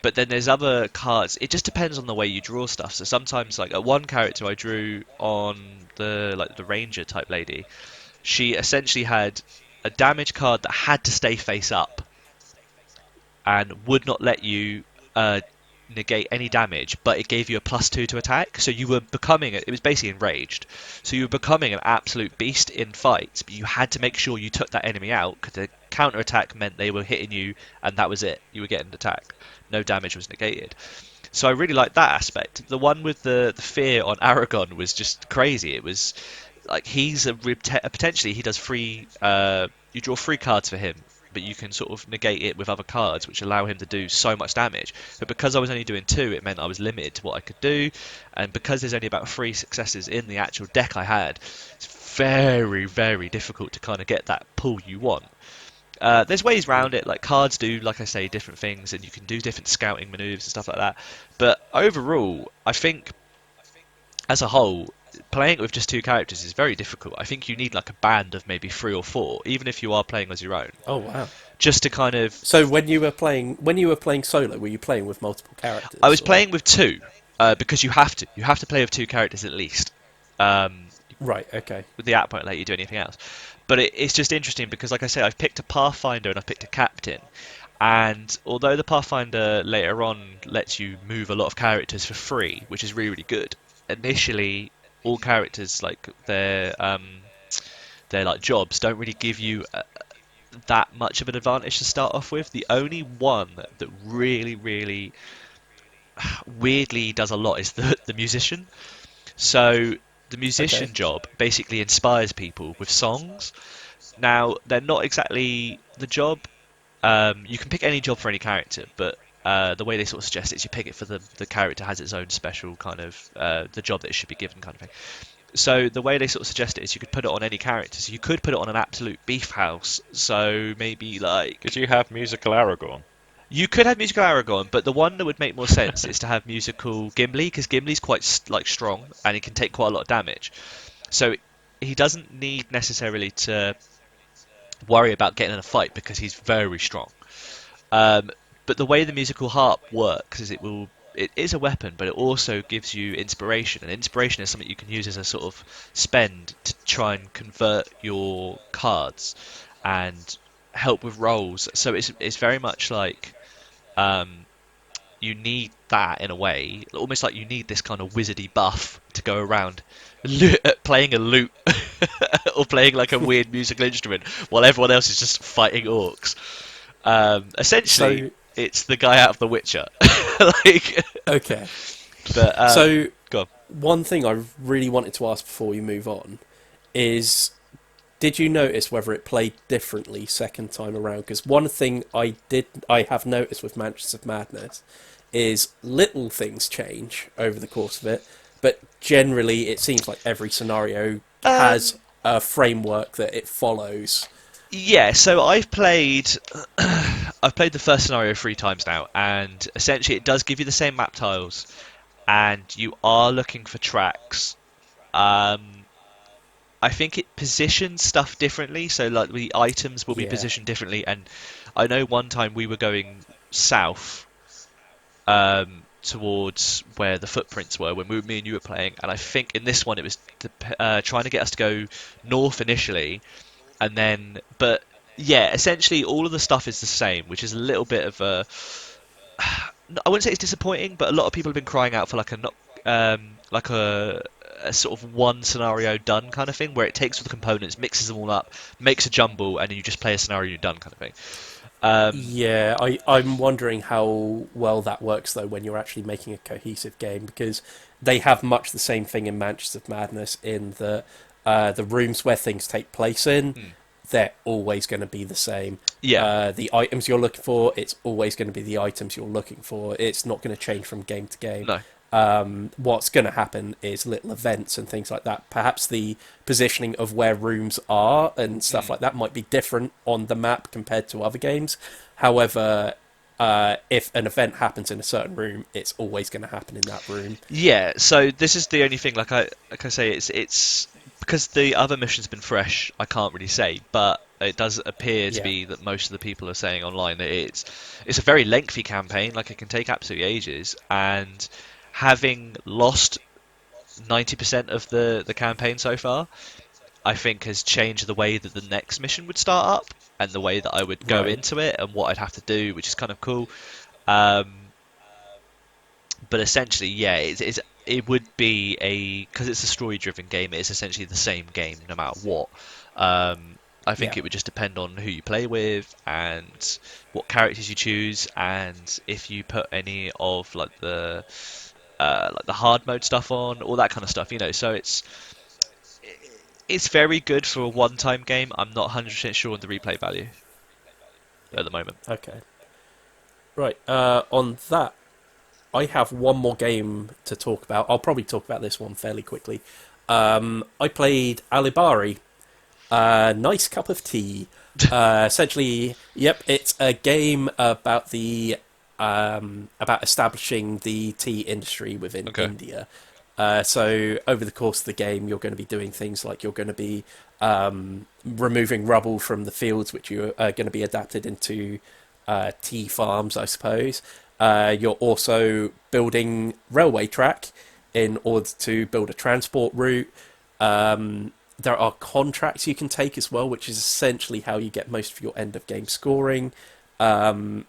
C: But then there's other cards. It just depends on the way you draw stuff. So sometimes, like at one character I drew on the ranger type lady, she essentially had a damage card that had to stay face up and would not let you negate any damage, but it gave you a +2 to attack. So you were becoming it was basically enraged. So you were becoming an absolute beast in fights, but you had to make sure you took that enemy out because the counter attack meant they were hitting you, and that was it. You were getting attacked. No damage was negated. So I really liked that aspect. The one with the fear on Aragon was just crazy. It was like he's potentially he does free. You draw 3 cards for him, but you can sort of negate it with other cards, which allow him to do so much damage. But because I was only doing 2, it meant I was limited to what I could do. And because there's only about 3 successes in the actual deck I had, it's very, very difficult to kind of get that pull you want. There's ways around it, like cards do, like I say, different things, and you can do different scouting maneuvers and stuff like that. But overall, I think as a whole, playing it with just 2 characters is very difficult. I think you need like a band of maybe 3 or 4, even if you are playing as your own,
A: Oh wow.
C: just to kind of.
A: So when you were playing solo, were you playing with multiple
C: I
A: characters?
C: was playing with 2 because you have to play with 2 characters at least. Um,
A: Right. Okay.
C: the app won't let you do anything else. But it's just interesting because, like I say, I've picked a Pathfinder and I've picked a Captain. And although the Pathfinder later on lets you move a lot of characters for free, which is really, really good, initially all characters, like their like jobs, don't really give you that much of an advantage to start off with. The only one that really, really weirdly does a lot is the musician. So the
A: Okay.
C: musician job basically inspires people with songs. Now they're not exactly the job. You can pick any job for any character, but the way they sort of suggest it is you pick it for the character has its own special kind of the job that it should be given kind of thing. So the way they sort of suggest it is you could put it on any character. So you could put it on an absolute beef house. So maybe
B: Did
C: like
B: you have musical Aragorn?
C: you could have musical Aragorn, but the one that would make more sense is to have musical Gimli because Gimli's quite like strong and he can take quite a lot of damage. So he doesn't need necessarily to worry about getting in a fight because he's very strong. Um, but the way the musical harp works is it is a weapon, but it also gives you inspiration, and inspiration is something you can use as a sort of spend to try and convert your cards and help with rolls. So it's very much like um, you need that in a way, almost like you need this kind of wizardy buff to go around playing a lute or playing like a weird musical instrument while everyone else is just fighting orcs. Essentially,
A: So
C: it's the guy out of The Witcher. like,
A: okay.
C: but
A: So
C: go on.
A: one thing I really wanted to ask before we move on is did you notice whether it played differently second time around? Because one thing I have noticed with Mansions of Madness is little things change over the course of it, but generally it seems like every scenario has a framework that it follows.
C: Yeah, so I've played the first scenario 3 times now, and essentially it does give you the same map tiles, and you are looking for tracks. I think it positions stuff differently, so like the items will be
A: Yeah.
C: positioned differently. And I know one time we were going south, towards where the footprints were when me and you were playing, and I think in this one it was trying to get us to go north initially, and then but yeah, essentially all of the stuff is the same, which is a little bit of a I wouldn't say it's disappointing, but a lot of people have been crying out for like a not like a sort of one scenario done kind of thing, where it takes all the components, mixes them all up, makes a jumble, and then you just play a scenario you're done kind of thing.
A: Yeah, I'm wondering how well that works, though, when you're actually making a cohesive game, because they have much the same thing in Mansions of Madness in the rooms where things take place in, they're always going to be the same.
C: Yeah.
A: The items you're looking for, it's always going to be the items you're looking for. It's not going to change from game to game.
C: No.
A: What's going to happen is little events and things like that. Perhaps the positioning of where rooms are and stuff like that might be different on the map compared to other games. However, if an event happens in a certain room, it's always going to happen in that room.
C: Yeah, so this is the only thing. Like I say, it's because the other mission's been fresh. I can't really say, but it does appear to be that most of the people are saying online that it's a very lengthy campaign. Like it can take absolutely ages, and having lost 90% of the campaign so far, I think has changed the way that the next mission would start up and the way that I would go into it and what I'd have to do, which is kind of cool. But essentially, yeah, it would be because it's a story-driven game. It's essentially the same game no matter what. I think it would just depend on who you play with and what characters you choose, and if you put any of like the hard mode stuff on, all that kind of stuff. So it's very good for a one-time game. I'm not 100% sure on the replay value at the moment.
A: Okay. Right. On that, I have one more game to talk about. I'll probably talk about this one fairly quickly. I played Alubari. Nice cup of tea. Essentially, it's a game about about establishing the tea industry within India. So over the course of the game, you're going to be doing things like you're going to be removing rubble from the fields, which are going to be adapted into tea farms, I suppose. You're also building railway track in order to build a transport route. There are contracts you can take as well, which is essentially how you get most of your end of game scoring. And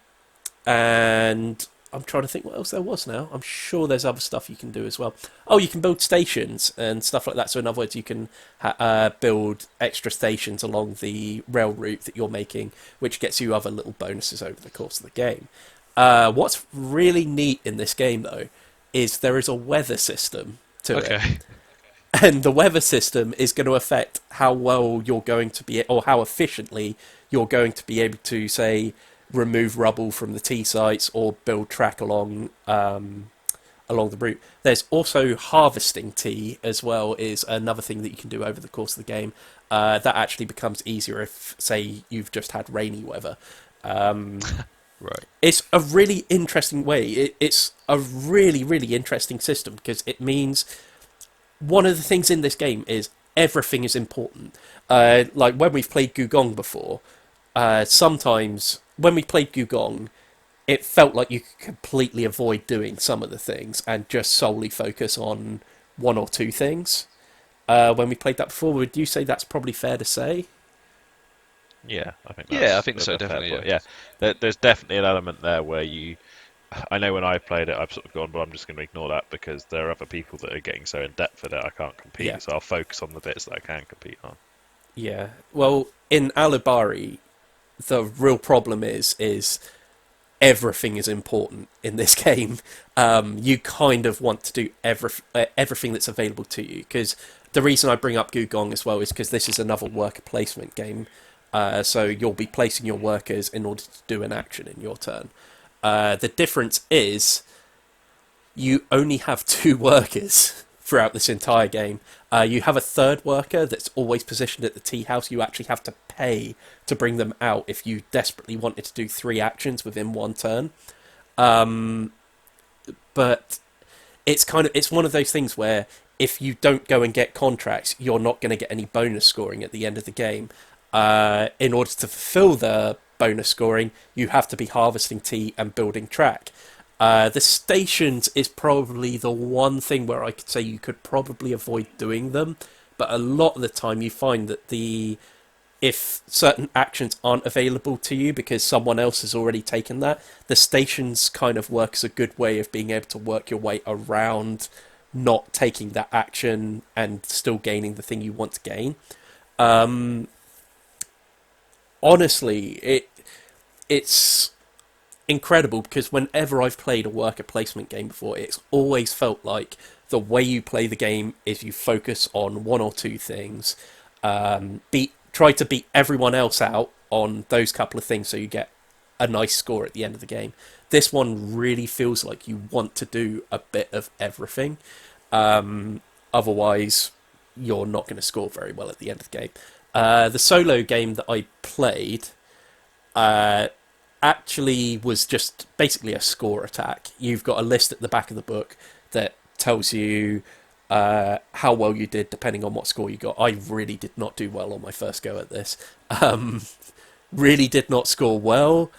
A: I'm trying to think what else there was now. I'm sure there's other stuff you can do as well. Oh, you can build stations and stuff like that. So in other words, you can build extra stations along the rail route that you're making, which gets you other little bonuses over the course of the game. What's really neat in this game, though, is there is a weather system to it. And the weather system is going to affect how well you're going to be, or how efficiently you're going to be able to, say, remove rubble from the tea sites or build track along the route. There's also harvesting tea as well, is another thing that you can do over the course of the game. That actually becomes easier if, say, you've just had rainy weather.
B: Right.
A: It's a really interesting way. It's a really, really interesting system because it means one of the things in this game is everything is important. Like when we've played Gugong before, sometimes when we played Gugong, it felt like you could completely avoid doing some of the things and just solely focus on one or two things. When we played that before, would you say that's probably fair to say?
B: Yeah, I think.
C: I think so. Definitely.
B: Yeah. There's definitely an element there where I know when I played it, I've sort of gone, but I'm just going to ignore that because there are other people that are getting so in depth at it I can't compete.
A: Yeah.
B: So I'll focus on the bits that I can compete on.
A: Yeah. Well, in Alubari, the real problem is everything is important in this game. You kind of want to do everything that's available to you because the reason I bring up Gugong as well is because this is another worker placement game. So you'll be placing your workers in order to do an action in your turn. The difference is you only have 2 workers throughout this entire game. You have a third worker that's always positioned at the tea house. You actually have to pay to bring them out if you desperately wanted to do 3 actions within 1 turn. But it's one of those things where if you don't go and get contracts, you're not going to get any bonus scoring at the end of the game. In order to fulfill the bonus scoring, you have to be harvesting tea and building track. The stations is probably the one thing where I could say you could probably avoid doing them, but a lot of the time you find that if certain actions aren't available to you because someone else has already taken that, the stations kind of work as a good way of being able to work your way around not taking that action and still gaining the thing you want to gain. Honestly, it's incredible because whenever I've played a worker placement game before, it's always felt like the way you play the game is you focus on 1 or 2 things, try to beat everyone else out on those couple of things so you get a nice score at the end of the game. This one really feels like you want to do a bit of everything. Otherwise, you're not going to score very well at the end of the game. The solo game that I played actually was just basically a score attack. You've got a list at the back of the book that tells you how well you did depending on what score you got. I really did not do well on my first go at this. Really did not score well.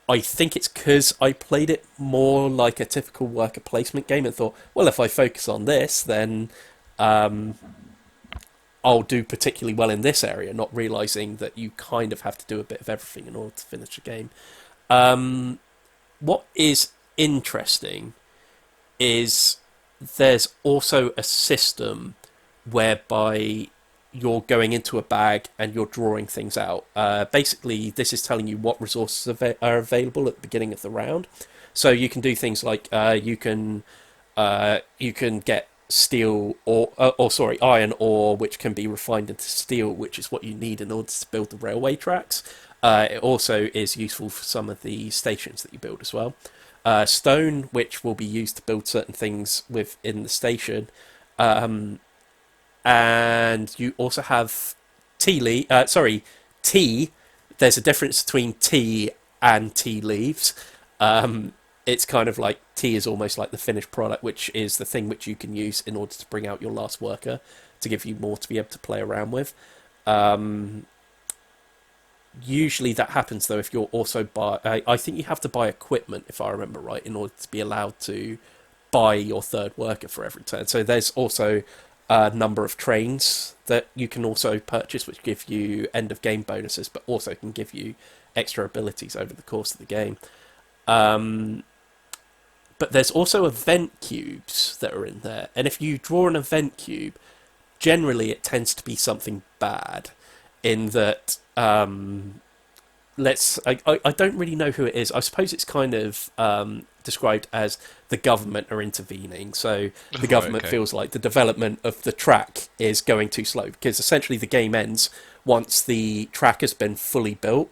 A: I think it's because I played it more like a typical worker placement game and thought, well, if I focus on this, then I'll do particularly well in this area, not realising that you kind of have to do a bit of everything in order to finish the game. What is interesting is there's also a system whereby you're going into a bag and you're drawing things out. Basically, this is telling you what resources are available at the beginning of the round. So you can do things like you can get steel iron ore, which can be refined into steel, which is what you need in order to build the railway tracks. It also is useful for some of the stations that you build as well. Stone, which will be used to build certain things within the station. And you also have tea. There's a difference between tea and tea leaves. It's kind of like tea is almost like the finished product, which is the thing which you can use in order to bring out your last worker to give you more to be able to play around with. Usually that happens though if you're also I think you have to buy equipment, if I remember right, in order to be allowed to buy your third worker for every turn. So there's also a number of trains that you can also purchase, which give you end of game bonuses, but also can give you extra abilities over the course of the game. But there's also event cubes that are in there, and if you draw an event cube, generally it tends to be something bad, in that I don't really know who it is. I suppose it's kind of described as the government are intervening. So the government feels like the development of the track is going too slow, because essentially the game ends once the track has been fully built.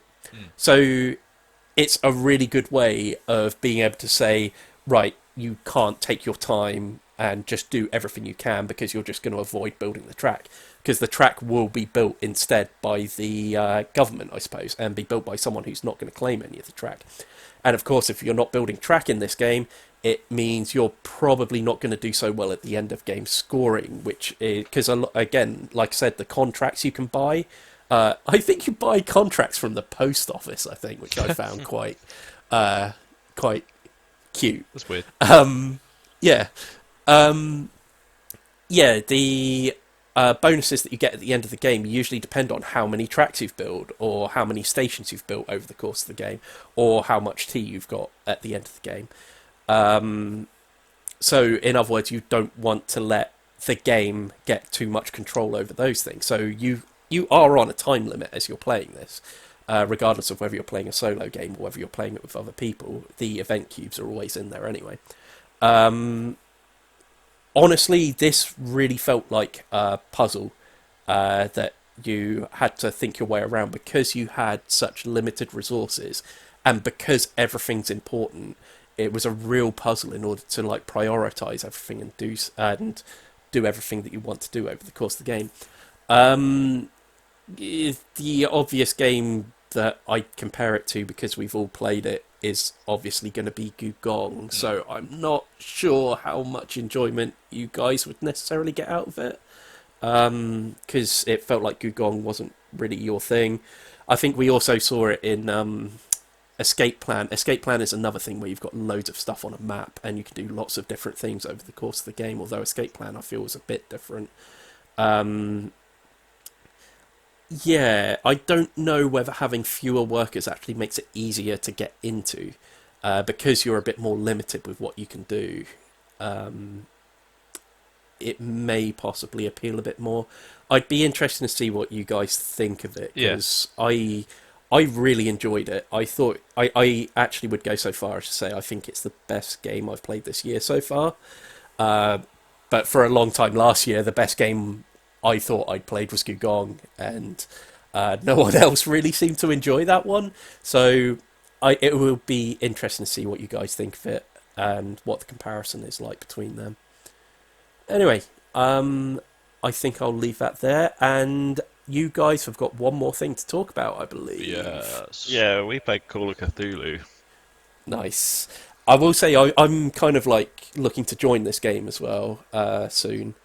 A: So it's a really good way of being able to say, right, you can't take your time and just do everything you can because you're just going to avoid building the track. Because the track will be built instead by the government, I suppose, and be built by someone who's not going to claim any of the track. And of course, if you're not building track in this game, it means you're probably not going to do so well at the end of game scoring, which is, because again, like I said, the contracts you can buy, I think you buy contracts from the post office, I think, which I found quite cute.
B: That's weird.
A: The bonuses that you get at the end of the game usually depend on how many tracks you've built, or how many stations you've built over the course of the game, or how much tea you've got at the end of the game. So, in other words, you don't want to let the game get too much control over those things. So you are on a time limit as you're playing this, regardless of whether you're playing a solo game or whether you're playing it with other people. The event cubes are always in there anyway. honestly, this really felt like a puzzle that you had to think your way around because you had such limited resources, and because everything's important. It was a real puzzle in order to like prioritize everything and do everything that you want to do over the course of the game. Um, the obvious game that I compare it to, because we've all played it, is obviously going to be Gugong. So I'm not sure how much enjoyment you guys would necessarily get out of it, because it felt like Gugong wasn't really your thing. I think we also saw it in Escape Plan. Escape Plan is another thing where you've got loads of stuff on a map and you can do lots of different things over the course of the game, although Escape Plan I feel was a bit different. Um, yeah, I don't know whether having fewer workers actually makes it easier to get into, because you're a bit more limited with what you can do. Um, it may possibly appeal a bit more. I'd be interested to see what you guys think of it,
C: Yeah.
A: because I really enjoyed it. I actually would go so far as to say I think it's the best game I've played this year so far. Uh, but for a long time last year, the best game I thought I'd played was Gugong, and no one else really seemed to enjoy that one. So it will be interesting to see what you guys think of it and what the comparison is like between them. Anyway, I think I'll leave that there, and you guys have got one more thing to talk about, I believe.
C: Yes.
B: Yeah, we played Call of Cthulhu.
A: Nice. I will say I'm kind of like looking to join this game as well soon.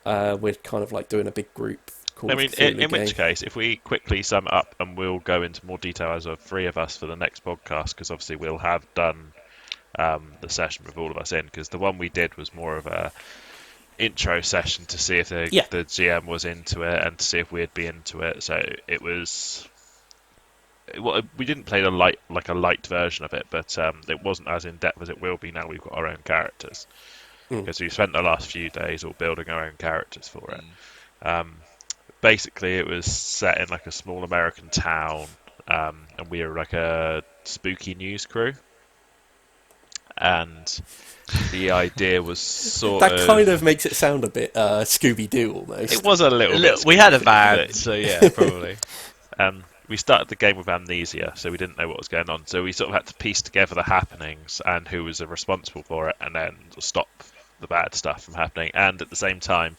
A: We're kind of like doing a big group Call
B: I
A: of
B: mean,
A: Cthulhu
B: in
A: game.
B: which case, if we quickly sum it up, and we'll go into more detail as of three of us for the next podcast, because obviously we'll have done the session with all of us in, because the one we did was more of a intro session to see if the GM was into it and to see if we'd be into it. So it was. Well, we didn't play a light version of it, but it wasn't as in depth as it will be now. We've got our own characters because we spent the last few days all building our own characters for it. Basically, it was set in like a small American town, and we were like a spooky news crew. And the idea was
A: that kind of makes it sound a bit Scooby-Doo almost.
B: It was a little bit.
C: We had a
B: Scooby-Doo,
C: van,
B: but-
C: so yeah, probably.
B: We started the game with amnesia, so we didn't know what was going on. So we sort of had to piece together the happenings and who was responsible for it, and then stop the bad stuff from happening, and at the same time,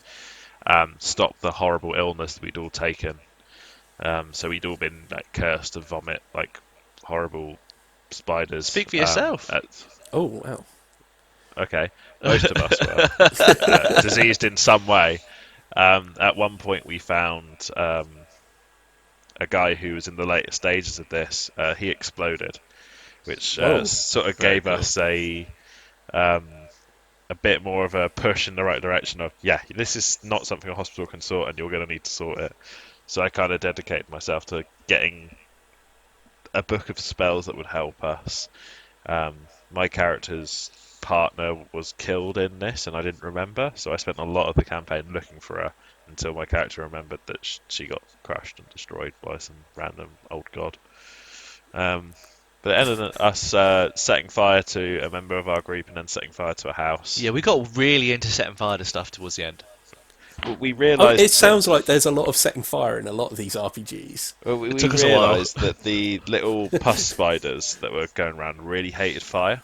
B: stop the horrible illness that we'd all taken. So we'd all been like cursed to vomit like horrible spiders.
C: Speak for yourself.
A: Oh, wow.
B: Okay, most of us were diseased in some way. At one point, we found a guy who was in the later stages of this. He exploded, which sort of gave us a bit more of a push in the right direction of, yeah, this is not something a hospital can sort, and you're going to need to sort it. So I kind of dedicated myself to getting a book of spells that would help us. My character's partner was killed in this, and I didn't remember, so I spent a lot of the campaign looking for her until my character remembered that she got crushed and destroyed by some random old god. But it ended up us setting fire to a member of our group and then setting fire to a house.
C: Yeah, we got really into setting fire to stuff towards the end.
B: We realised...
A: it sounds like there's a lot of setting fire in a lot of these RPGs.
B: Well, we
C: took us a while.
B: realised that the little pus spiders that were going around really hated fire.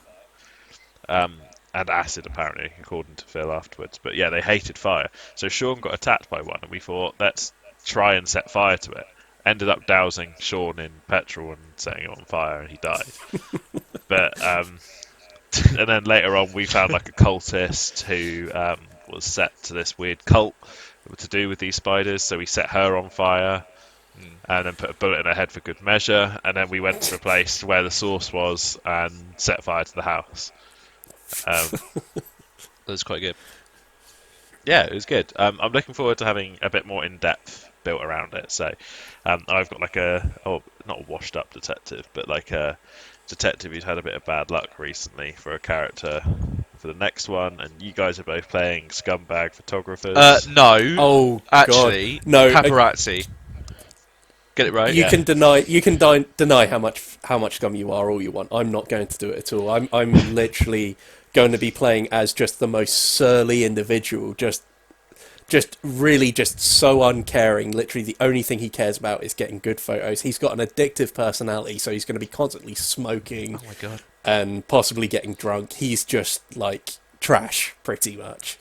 B: And acid, apparently, according to Phil afterwards. But yeah, they hated fire. So Sean got attacked by one, and we thought, let's try and set fire to it. Ended up dousing Sean in petrol and setting it on fire, and he died. But and then later on, we found like a cultist who was set to this weird cult to do with these spiders. So we set her on fire, and then put a bullet in her head for good measure. And then we went to the place where the source was and set fire to the house.
C: That was quite good.
B: Yeah, it was good. I'm looking forward to having a bit more in-depth built around it. So I've got like not a washed-up detective, but like a detective who's had a bit of bad luck recently for a character for the next one. And you guys are both playing scumbag photographers.
C: No.
A: Oh,
C: Actually,
A: God. No.
C: paparazzi. Get it right?
A: You can deny how much scum you are all you want. I'm not going to do it at all. I'm literally going to be playing as just the most surly individual, just really just so uncaring. Literally, the only thing he cares about is getting good photos. He's got an addictive personality, so he's going to be constantly smoking
C: Oh my god.
A: and possibly getting drunk. He's just like trash, pretty much.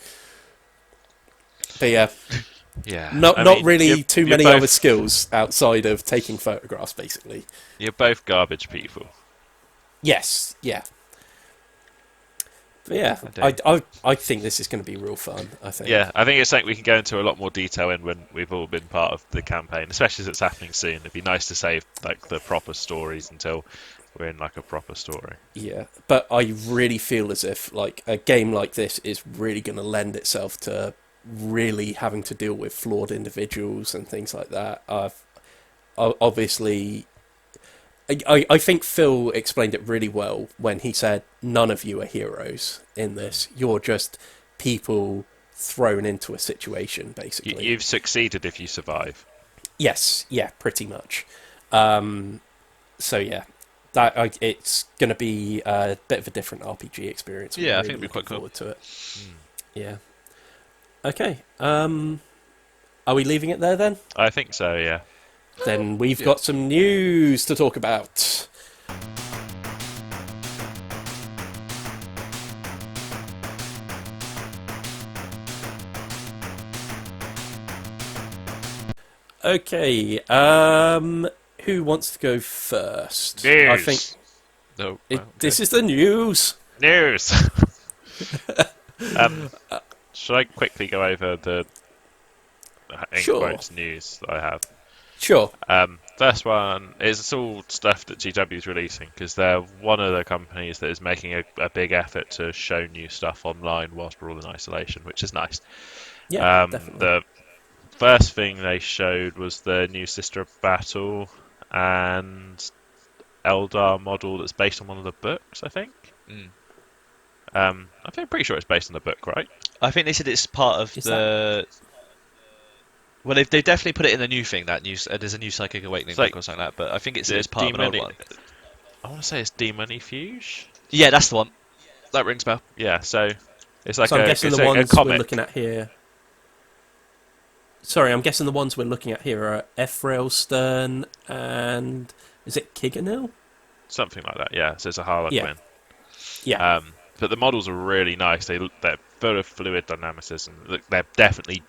A: But yeah,
B: Yeah.
A: not really
B: you're-
A: too
B: you're
A: many
B: both-
A: other skills outside of taking photographs, basically.
B: You're both garbage people.
A: Yes, yeah. But yeah, I think this is going to be real fun. I think.
B: Yeah, I think it's something we can go into a lot more detail in when we've all been part of the campaign, especially as it's happening soon. It'd be nice to save like the proper stories until we're in like a proper story.
A: Yeah, but I really feel as if like a game like this is really going to lend itself to really having to deal with flawed individuals and things like that. Obviously, I think Phil explained it really well when he said, none of you are heroes in this. You're just people thrown into a situation, basically.
B: You've succeeded if you survive.
A: Yes, yeah, pretty much. So yeah, it's going to be a bit of a different RPG experience.
C: Yeah, I
A: I'm
C: think it'd be
A: looking
C: quite cool.
A: forward to it. Yeah. Okay. Are we leaving it there then?
B: I think so, yeah.
A: Then we've got some news to talk about. Okay, who wants to go first?
B: News.
A: I think
B: No,
A: this is the news.
B: news. Should I quickly go over the in
A: Sure.
B: quotes news that I have?
A: Sure.
B: First one is it's all stuff that GW is releasing because they're one of the companies that is making a big effort to show new stuff online whilst we're all in isolation, which is nice.
A: Yeah, definitely.
B: The first thing they showed was the new Sister of Battle and Eldar model that's based on one of the books, I think. I'm pretty sure it's based on the book, right?
C: I think they said it's part of
A: Is
C: the. Well, they've definitely put it in the new thing. That news, there's a new Psychic Awakening
B: It's like
C: book or something like that. But I think it's
B: the
C: part of an old
B: Demoni-
C: one.
B: I want to say it's Demonifuge.
C: Yeah, that's the one. That rings a bell.
B: Yeah, so it's like
A: So I'm guessing
B: it's
A: the
B: a
A: ones
B: comic.
A: we're looking at here. Sorry, I'm guessing the ones we're looking at here are Ephrail Stern and is it Kiganil?
B: Something like that, yeah. So it's a Harlequin.
A: Yeah. Yeah.
B: But the models are really nice. They're full of fluid dynamicism. They're definitely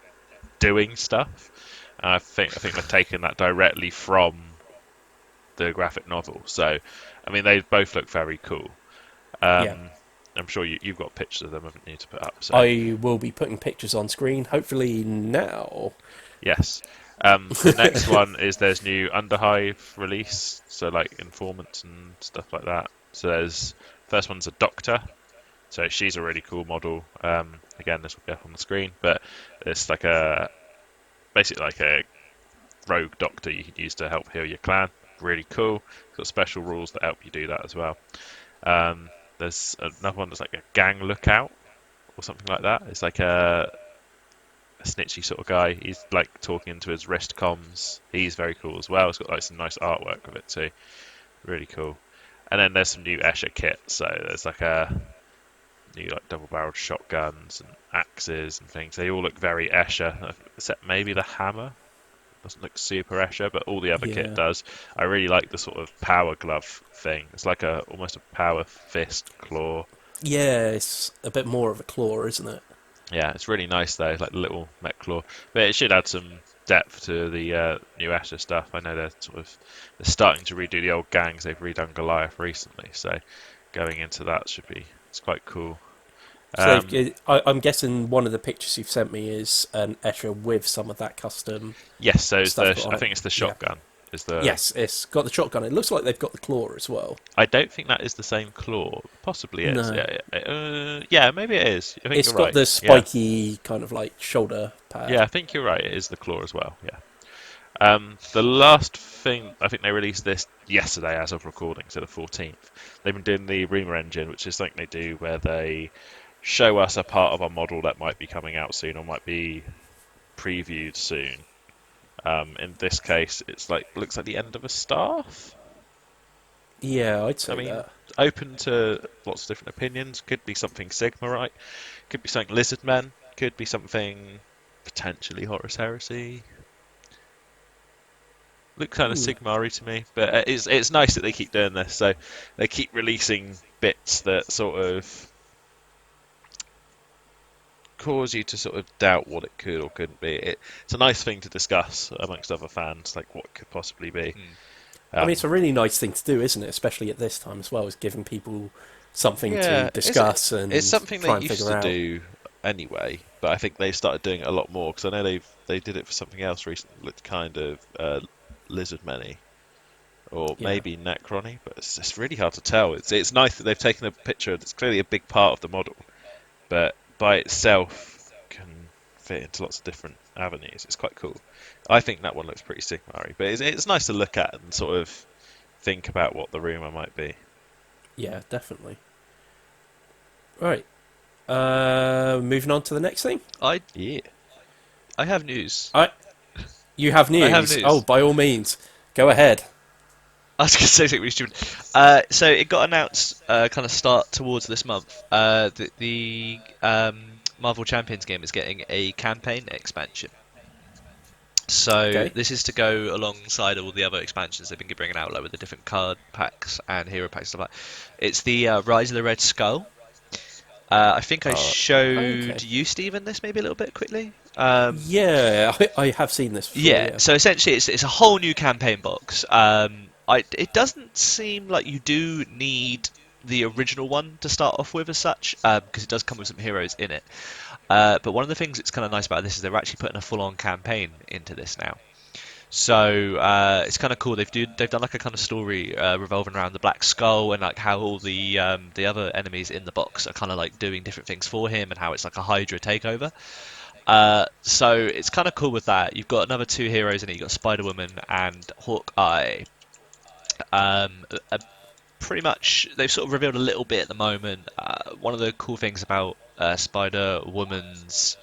B: doing stuff. And I think they're taking that directly from the graphic novel. So, I mean, they both look very cool.
A: Yeah.
B: I'm sure you've got pictures of them, haven't you, to put up? So.
A: I will be putting pictures on screen, hopefully now.
B: Yes. The next one is there's new Underhive release, so like informants and stuff like that. So there's first one's a doctor, so she's a really cool model. Again, this will be up on the screen, but it's like basically like a rogue doctor you can use to help heal your clan. Really cool. It's got special rules that help you do that as well. There's another one that's like a gang lookout or something like that. It's like a snitchy sort of guy. He's like talking into his wrist comms. He's very cool as well. It's got like some nice artwork with it too. Really cool. And then there's some new Escher kit. So there's like a new like double-barreled shotguns and axes and things. They all look very Escher, except maybe the hammer doesn't look super Escher, but all the other kit does. I really like the sort of power glove thing. It's like almost a power fist claw.
A: Yeah, it's a bit more of a claw, isn't it?
B: Yeah, it's really nice though, like the little mech claw. But it should add some depth to the new Asher stuff. I know they're starting to redo the old gangs. They've redone Goliath recently, so going into that it's quite cool.
A: So I'm guessing one of the pictures you've sent me is an Escher with some of that custom.
B: Yes, so it's
A: stuff on
B: I
A: it.
B: think it's the shotgun. Is the
A: Yes, it's got the shotgun. It looks like they've got the claw as well.
B: I don't think that is the same claw. Possibly is.
A: No.
B: Yeah, maybe it is. I think
A: It's
B: you're
A: got
B: right.
A: the spiky kind of like shoulder pad.
B: Yeah, I think you're right. It is the claw as well. Yeah. The last thing I think they released this yesterday, as of recording, so the 14th. They've been doing the rumor engine, which is something they do where they show us a part of a model that might be coming out soon or might be previewed soon. In this case, it's looks like the end of a staff.
A: Yeah, I'd say
B: I mean,
A: that.
B: open to lots of different opinions. Could be something Sigma, right? Could be something Lizardmen. Could be something potentially Horus Heresy. Look kind of
A: Hmm.
B: Sigmari to me, but it's nice that they keep doing this. So they keep releasing bits that sort of cause you to sort of doubt what it could or couldn't be. It's a nice thing to discuss amongst other fans, like what could possibly be.
C: Hmm.
A: I mean,
B: Um,
A: it's a really nice thing to do, isn't it? Especially at this time as well, is giving people something to
B: yeah,
A: discuss
B: it's
A: and
B: something they
A: try and
B: used
A: figure
B: to
A: out.
B: do anyway, but I think they started doing it a lot more because I know they did it for something else recently, with kind of Lizard Many or
A: Yeah,
B: maybe Necrony, but it's really hard to tell. It's nice that they've taken a picture that's clearly a big part of the model, but by itself can fit into lots of different avenues. It's quite cool. I think that one looks pretty Sigmar-y, but it's nice to look at and sort of think about what the rumor might be.
A: yeah, definitely. Right. Moving on to the next thing.
C: I
B: Yeah.
C: I have news.
A: You have
C: I have
A: news. Oh,
C: news.
A: by all means, go ahead.
C: I was going to say something really stupid. So it got announced kind of start towards this month. The Marvel Champions game is getting a campaign expansion. So
A: Okay.
C: this is to go alongside all the other expansions they've been bringing out, like with the different card packs and hero packs and stuff like that. It's the Rise of the Red Skull. I think I showed
A: Okay.
C: you, Stephen, this maybe a little bit quickly.
A: Yeah, I have seen this before.
C: Yeah,
A: Yeah.
C: so essentially it's a whole new campaign box. It doesn't seem like you do need the original one to start off with as such, because it does come with some heroes in it. But one of the things that's kind of nice about this is they're actually putting a full-on campaign into this now. So it's kind of cool. They've done like a kind of story revolving around the Black Skull and like how all the other enemies in the box are kind of like doing different things for him and how it's like a Hydra takeover. So it's kind of cool with that. You've got another two heroes in it. You've got Spider Woman and Hawkeye. Uh, Pretty much, they've sort of revealed a little bit at the moment. One of the cool things about Spider Woman's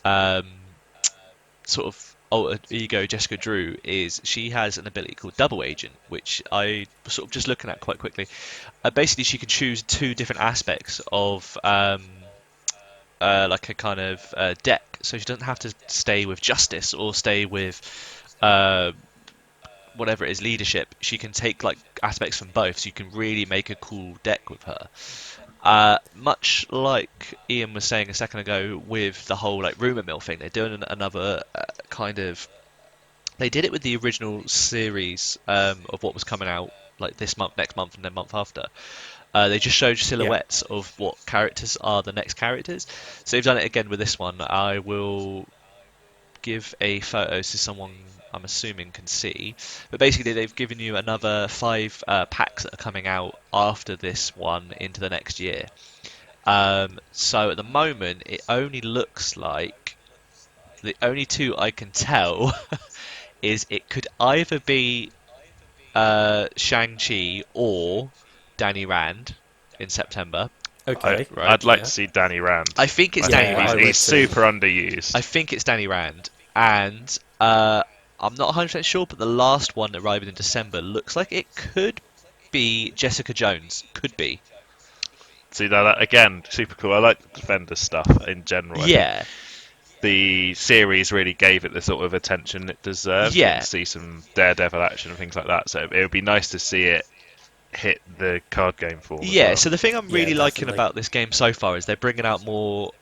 C: um, sort of alter ego, Jessica Drew, is she has an ability called Double Agent, which I was sort of just looking at quite quickly. Basically, she can choose two different aspects of like a kind of deck, so she doesn't have to stay with justice or stay with uh, whatever it is, leadership. She can take like aspects from both, so you can really make a cool deck with her. Much like Ian was saying a second ago with the whole like rumor mill thing, they're doing another kind of. They did it with the original series of what was coming out like this month, next month, and then month after. They just showed
A: Yeah.
C: silhouettes of what characters are the next characters. So they've done it again with this one. I will give a photo so someone I'm assuming can see. But basically, they've given you another five packs that are coming out after this one into the next year. So at the moment, it only looks like the only two I can tell is it could either be Shang-Chi or Danny Rand in September,
A: Okay.
C: right?
B: I'd like to
A: Yeah.
B: see Danny Rand.
C: I think it's
B: I
C: Danny
B: think
A: Yeah, I
C: Rand.
A: would
B: he's
A: too.
B: super underused.
C: I think it's Danny Rand, and I'm not 100% sure, but the last one arriving in December looks like it could be Jessica Jones. Could be.
B: See that again, super cool. I like the Defender stuff in general. I think
C: Yeah,
B: the series really gave it the sort of attention it deserved. Getting
C: yeah,
B: to see some Daredevil action and things like that. So it would be nice to see it hit the card game form as
C: yeah.
B: well.
C: So the thing I'm
A: Yeah,
C: really liking
A: definitely.
C: about this game so far is they're bringing out more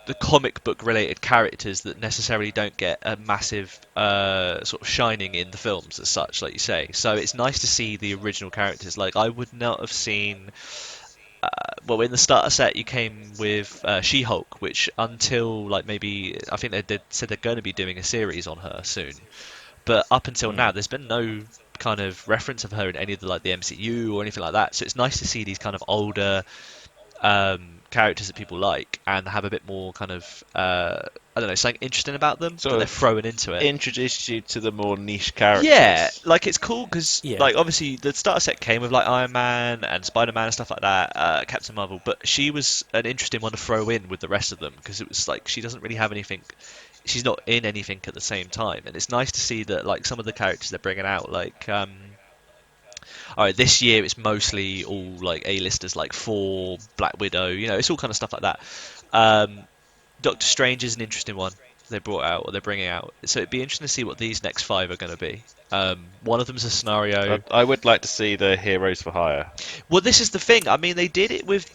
C: the comic book related characters that necessarily don't get a massive sort of shining in the films as such, like you say. So it's nice to see the original characters. Like I would not have seen. Well, in the starter set, you came with She-Hulk, which until like maybe I think they said they're going to be doing a series on her soon. But up until now, there's been no kind of reference of her in any of the MCU or anything like that. So it's nice to see these kind of older characters that people like and have a bit more kind of I don't know, something interesting about them that
B: Sort
C: they're
B: of
C: throwing into it.
B: introduced you to the more niche
C: Yeah,
B: characters.
C: like it's cool because
A: Yeah.
C: like obviously the starter set came with like Iron Man and Spider Man and stuff like that, Captain Marvel, but she was an interesting one to throw in with the rest of them because it was like she doesn't really have anything. She's not in anything at the same time, and it's nice to see that like some of the characters they're bringing out, like All right, this year it's mostly all like A-listers, like 4, Black Widow. It's all kind of stuff like that. Um, Doctor Strange is an interesting one they brought out, or they're bringing out. So it'd be interesting to see what these next 5 are going to be. One of them's a scenario.
B: I would like to see the Heroes for Hire.
C: Well, this is the thing. I mean, they did it with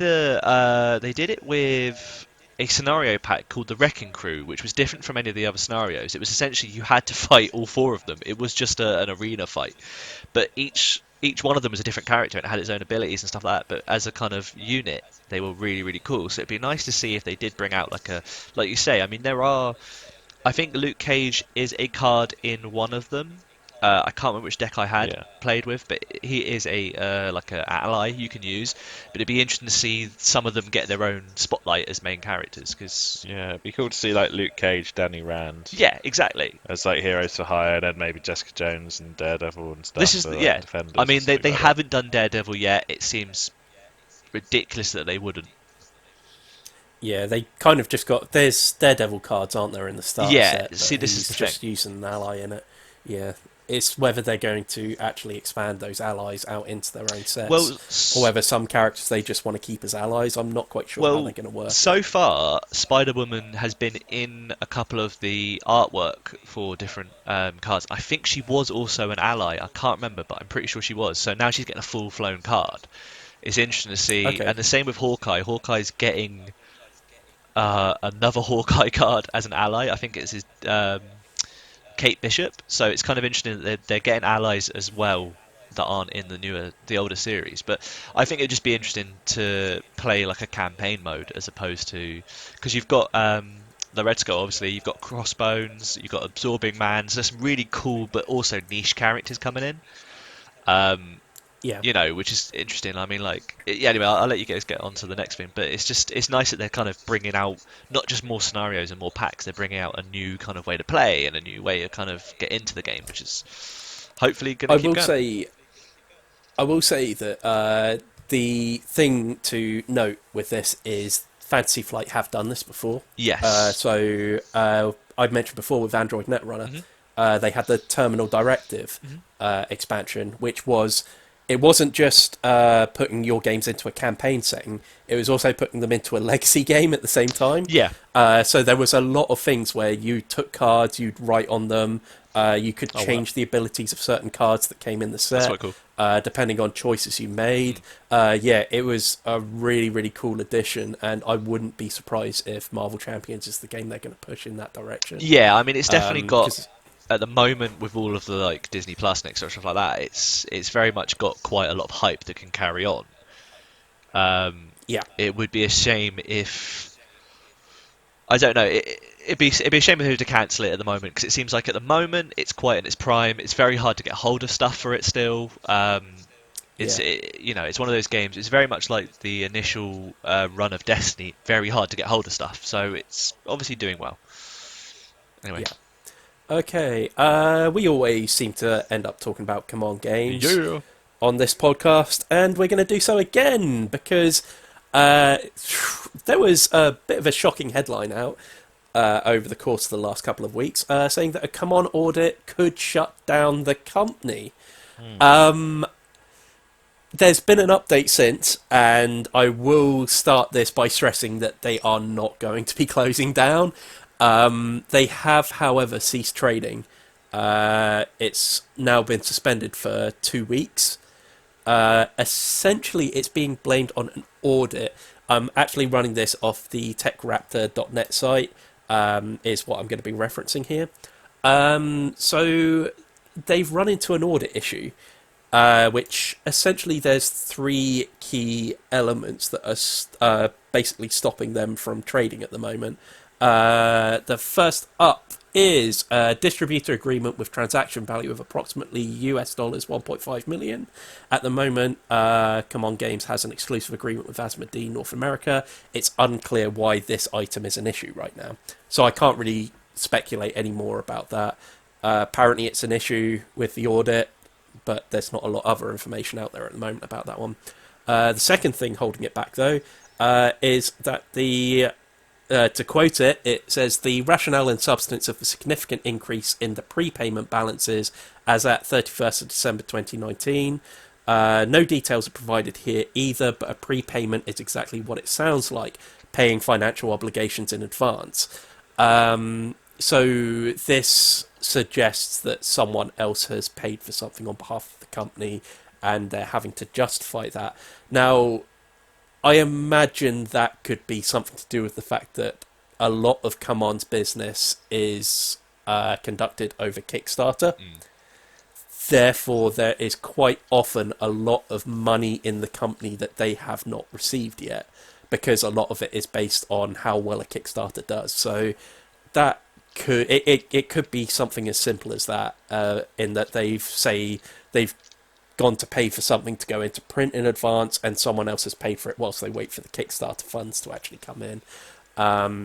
C: a scenario pack called the Wrecking Crew, which was different from any of the other scenarios. It was essentially you had to fight all 4 of them. It was just an arena fight, but each one of them was a different character and it had its own abilities and stuff like that. But as a kind of unit, they were really, really cool. So it'd be nice to see if they did bring out like you say. I mean, I think Luke Cage is a card in one of them. I can't remember which deck I had played with, but he is a ally you can use. But it'd be interesting to see some of them get their own spotlight as main characters, because
B: it'd be cool to see like Luke Cage, Danny Rand.
C: Yeah, exactly.
B: As like Heroes for Hire, and then maybe Jessica Jones and Daredevil and stuff.
C: This is
B: Defenders
C: I mean, they
B: like
C: haven't done Daredevil yet. It seems ridiculous that they wouldn't.
A: Yeah, they kind of just got... There's Daredevil cards, aren't there, in the starter set?
C: See, this is the
A: just
C: thing.
A: using an ally in it. Yeah. It's whether they're going to actually expand those allies out into their own sets, or whether some characters they just want to keep as allies. I'm not quite sure how they're going to work.
C: So far, Spider-Woman has been in a couple of the artwork for different cards. I think she was also an ally. I can't remember, but I'm pretty sure she was. So now she's getting a full-flown card. It's interesting to see.
A: Okay.
C: And the same with Hawkeye. Hawkeye's getting another Hawkeye card as an ally. I think it's his... Kate Bishop, so it's kind of interesting that they're getting allies as well that aren't in the older series. But I think it'd just be interesting to play like a campaign mode as opposed to, because you've got the Red Skull, obviously you've got Crossbones, you've got Absorbing Man, so there's some really cool but also niche characters coming in. Which is interesting. I mean, anyway, I'll let you guys get on to the next thing, but it's nice that they're kind of bringing out not just more scenarios and more packs, they're bringing out a new kind of way to play and a new way to kind of get into the game, which is hopefully going to keep going.
A: I will say that the thing to note with this is Fantasy Flight have done this before.
C: Yes.
A: I've mentioned before with Android Netrunner, they had the Terminal Directive expansion, which was... It wasn't just putting your games into a campaign setting, it was also putting them into a legacy game at the same time.
C: Yeah.
A: So there was a lot of things where you took cards, you'd write on them, you could change the abilities of certain cards that came in the set.
C: That's quite cool.
A: Depending on choices you made. It was a really, really cool addition, and I wouldn't be surprised if Marvel Champions is the game they're going to push in that direction.
C: Yeah, I mean, it's definitely got... At the moment, with all of the Disney Plus and stuff like that, it's very much got quite a lot of hype that can carry on. It would be a shame if... I don't know. It'd be a shame if they were to cancel it at the moment, because it seems like at the moment it's quite in its prime. It's very hard to get hold of stuff for it still. It's one of those games. It's very much like the initial run of Destiny. Very hard to get hold of stuff. So it's obviously doing well. Anyway.
A: Yeah. Okay, we always seem to end up talking about CMON Games on this podcast, and we're going to do so again, because there was a bit of a shocking headline out over the course of the last couple of weeks, saying that a CMON audit could shut down the company. There's been an update since, and I will start this by stressing that they are not going to be closing down. They have, however, ceased trading. It's now been suspended for 2 weeks. Essentially, it's being blamed on an audit. I'm actually running this off the techraptor.net site, is what I'm going to be referencing here. So they've run into an audit issue, which essentially there's 3 key elements that are basically stopping them from trading at the moment. The first up is a distributor agreement with transaction value of approximately US dollars 1.5 million. At the moment, CMON Games has an exclusive agreement with Asmodee North America. It's unclear why this item is an issue right now, so I can't really speculate any more about that. Apparently it's an issue with the audit, but there's not a lot of other information out there at the moment about that one. The second thing holding it back, though, is that to quote it, it says, the rationale and substance of the significant increase in the prepayment balances as at 31st of December 2019 No details are provided here either, but a prepayment is exactly what it sounds like, paying financial obligations in advance. So this suggests that someone else has paid for something on behalf of the company, and they're having to justify that. Now, I imagine that could be something to do with the fact that a lot of CMON's business is conducted over Kickstarter. Therefore, there is quite often a lot of money in the company that they have not received yet, because a lot of it is based on how well a Kickstarter does. So that it could be something as simple as that, in that they've gone to pay for something to go into print in advance, and someone else has paid for it whilst they wait for the Kickstarter funds to actually come in.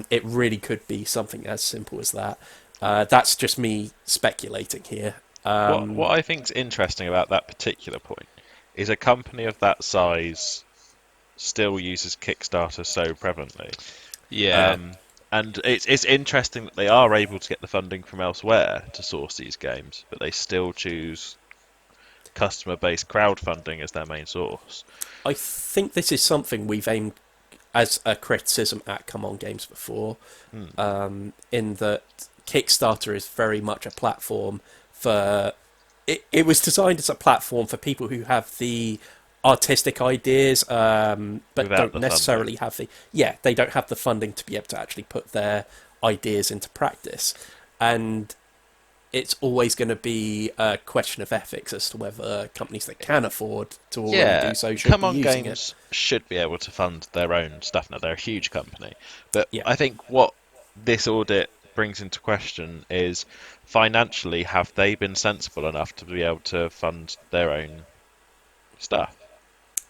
A: It really could be something as simple as that. That's just me speculating here.
B: What I think's interesting about that particular point is a company of that size still uses Kickstarter so prevalently.
C: Yeah.
B: And it's interesting that they are able to get the funding from elsewhere to source these games, but they still choose customer-based crowdfunding as their main source.
A: I think this is something we've aimed as a criticism at CMON Games before, in that Kickstarter is very much a platform for... It was designed as a platform for people who have the artistic ideas, but
B: Without
A: don't necessarily have the... Yeah, they don't have the funding to be able to actually put their ideas into practice. And it's always going to be a question of ethics as to whether companies that can afford to already do so should be
B: CMON
A: using
B: Games
A: it.
B: should be able to fund their own stuff now. They're a huge company. But
A: Yeah.
B: I think what this audit brings into question is, financially, have they been sensible enough to be able to fund their own stuff?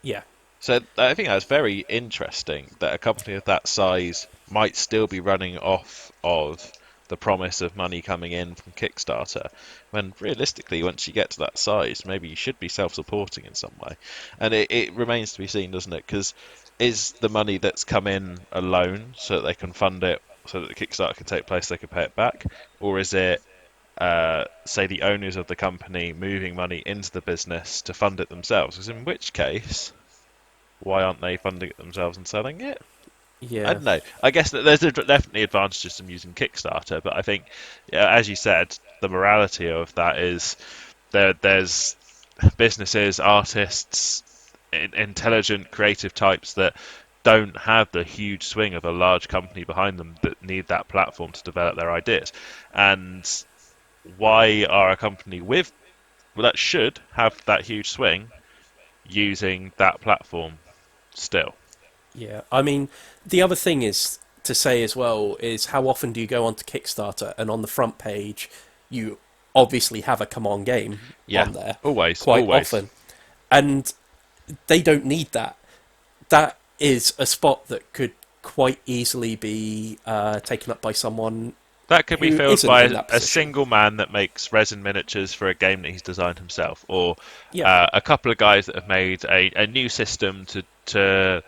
A: Yeah.
B: So I think that's very interesting that a company of that size might still be running off of the promise of money coming in from Kickstarter, when realistically, once you get to that size, maybe you should be self-supporting in some way. And it remains to be seen, doesn't it? Because is the money that's come in a loan so that they can fund it, so that the Kickstarter can take place, they can pay it back? Or is it, say, the owners of the company moving money into the business to fund it themselves? Because in which case, why aren't they funding it themselves and selling it?
A: Yeah.
B: I don't know. I guess that there's definitely advantages to using Kickstarter, but I think, as you said, the morality of that is there's businesses, artists, intelligent, creative types that don't have the huge swing of a large company behind them that need that platform to develop their ideas. And why are a company that should have that huge swing using that platform still?
A: Yeah, I mean, the other thing is to say as well is how often do you go onto Kickstarter and on the front page you obviously have a CMON game on there
B: always.
A: quite often, and they don't need that. That is a spot that could quite easily be taken up by someone.
B: That could be
A: who
B: filled
A: isn't
B: by
A: in that
B: a
A: position.
B: single man that makes resin miniatures for a game that he's designed himself, or
A: Yeah,
B: a couple of guys that have made a new system to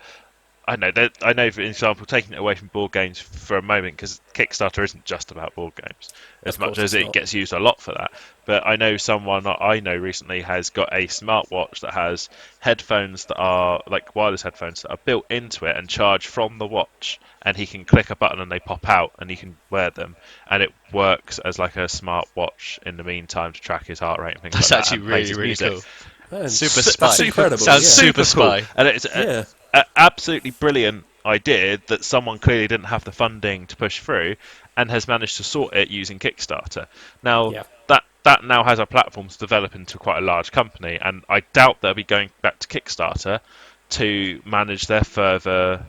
B: I know that I know, for example, taking it away from board games for a moment, because Kickstarter isn't just about board games, as
A: of
B: much
A: course
B: as
A: it's
B: it
A: not.
B: gets used a lot for that. But I know someone that I know recently has got a smartwatch that has headphones that are like wireless headphones that are built into it and charge from the watch, and he can click a button and they pop out and he can wear them, and it works as like a smartwatch in the meantime to track his heart rate and things
C: That's
B: like that,
C: actually
B: and plays
C: really,
B: his
C: really
B: music.
C: cool.
A: Man,
C: Super
A: that's
C: spy.
A: incredible.
C: Sounds
A: Yeah.
C: super spy.
B: And it's
A: Yeah.
B: an absolutely brilliant idea that someone clearly didn't have the funding to push through and has managed to sort it using Kickstarter. Now,
A: Yeah.
B: that now has a platform to develop into quite a large company, and I doubt they'll be going back to Kickstarter to manage their further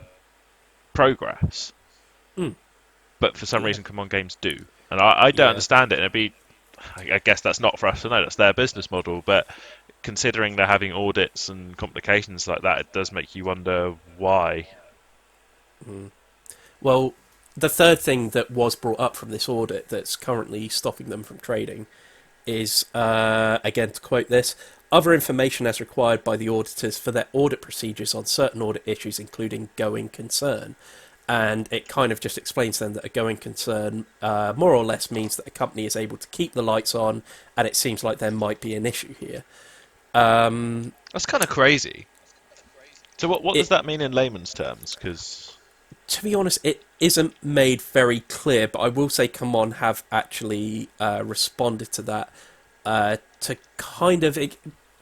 B: progress.
A: Mm.
B: But for some
A: Yeah.
B: reason, CMON Games do. And I don't
A: Yeah.
B: understand it. And I guess that's not for us to know. That's their business model. But considering they're having audits and complications like that, it does make you wonder why.
A: Well, the third thing that was brought up from this audit that's currently stopping them from trading is, again, to quote this, other information as required by the auditors for their audit procedures on certain audit issues, including going concern. And it kind of just explains then that a going concern more or less means that a company is able to keep the lights on, and it seems like there might be an issue here.
C: That's kind of crazy.
B: So what does
A: It,
B: that mean in layman's terms? Because
A: to be honest, it isn't made very clear, but I will say CMON have actually responded to that to kind of...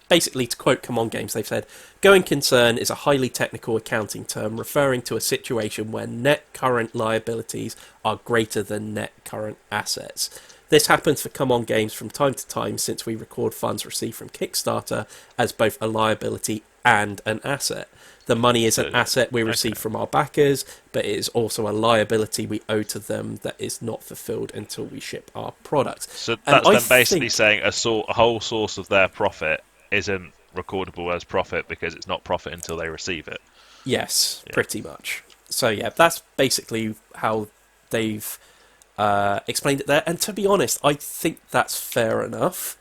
A: Basically, to quote CMON Games, they've said, going concern is a highly technical accounting term referring to a situation where net current liabilities are greater than net current assets. This happens for CMON Games from time to time since we record funds received from Kickstarter as both a liability and an asset. The money is an asset we receive from our backers, but it is also a liability we owe to them that is not fulfilled until we ship our products.
B: so
A: And
B: that's
A: I
B: them basically
A: think,
B: saying a whole source of their profit isn't recordable as profit because it's not profit until they receive it.
A: yes,
B: Yeah.
A: pretty much. So yeah, that's basically how they've explained it there. And to be honest, I think that's fair enough.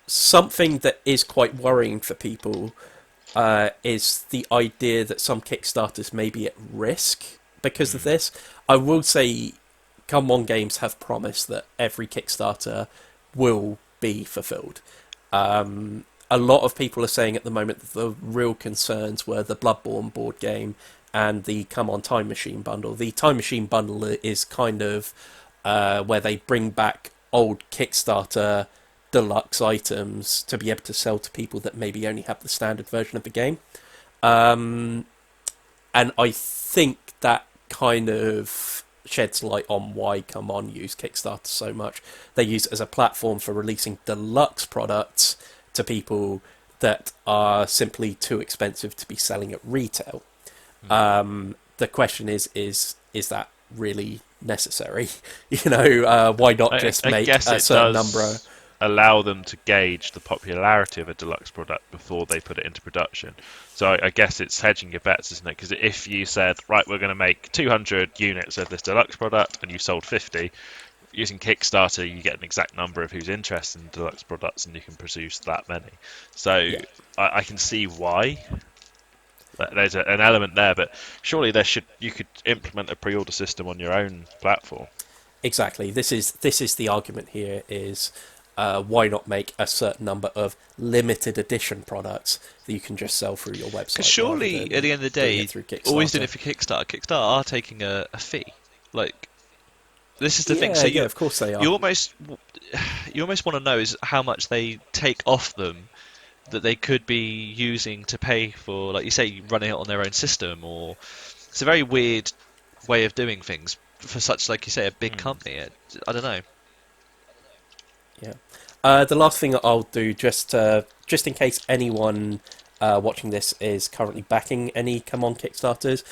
A: Something that is quite worrying for people is the idea that some Kickstarters may be at risk because of this. I will say, CMON Games have promised that every Kickstarter will be fulfilled. A lot of people are saying at the moment that the real concerns were the Bloodborne board game and the CMON Time Machine bundle. The Time Machine bundle is kind of where they bring back old Kickstarter deluxe items to be able to sell to people that maybe only have the standard version of the game. And I think that kind of sheds light on why CMON use Kickstarter so much. They use it as a platform for releasing deluxe products to people that are simply too expensive to be selling at retail. The question is that really necessary? Why not just make
B: guess
A: a
B: it
A: certain
B: does
A: number?
B: allow them to gauge the popularity of a deluxe product before they put it into production. So I guess it's hedging your bets, isn't it? Because if you said, right, we're going to make 200 units of this deluxe product and you sold 50, using Kickstarter you get an exact number of who's interested in deluxe products and you can produce that many. So
A: Yeah.
B: I can see why. There's an element there, but surely you could implement a pre-order system on your own platform.
A: Exactly. This is the argument here is why not make a certain number of limited edition products that you can just sell through your website?
C: Because surely, at the end of the day, always doing it for Kickstarter. Kickstarter are taking a fee. Like, this is the thing. So
A: of course they are.
C: you almost want to know is how much they take off them that they could be using to pay for, like you say, running it on their own system. Or it's a very weird way of doing things for such, like you say, a big company. I don't know.
A: Yeah. The last thing I'll do, just in case anyone watching this is currently backing any CMON Kickstarters,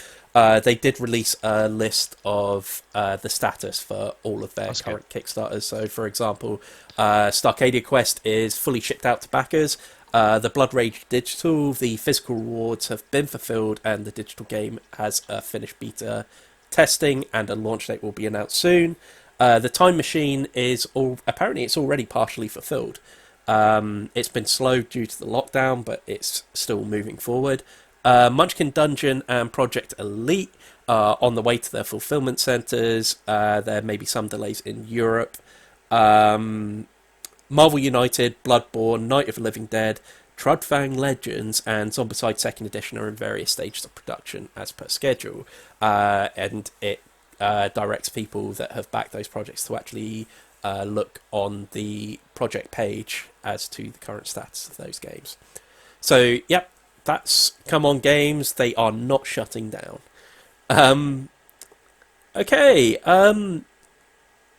A: they did release a list of the status for all of their current Kickstarters. So, for example, Starcadia Quest is fully shipped out to backers. The Blood Rage Digital, the physical rewards have been fulfilled, and the digital game has a finished beta testing, and a launch date will be announced soon. The Time Machine apparently it's already partially fulfilled. It's been slow due to the lockdown, but it's still moving forward. Munchkin Dungeon and Project Elite are on the way to their fulfillment centres. There may be some delays in Europe. Marvel United, Bloodborne, Night of the Living Dead, Trudfang Legends, and Zombicide 2nd Edition are in various stages of production as per schedule. And it directs people that have backed those projects to actually look on the project page as to the current status of those games. So, yep, that's CMON Games. They are not shutting down. Okay,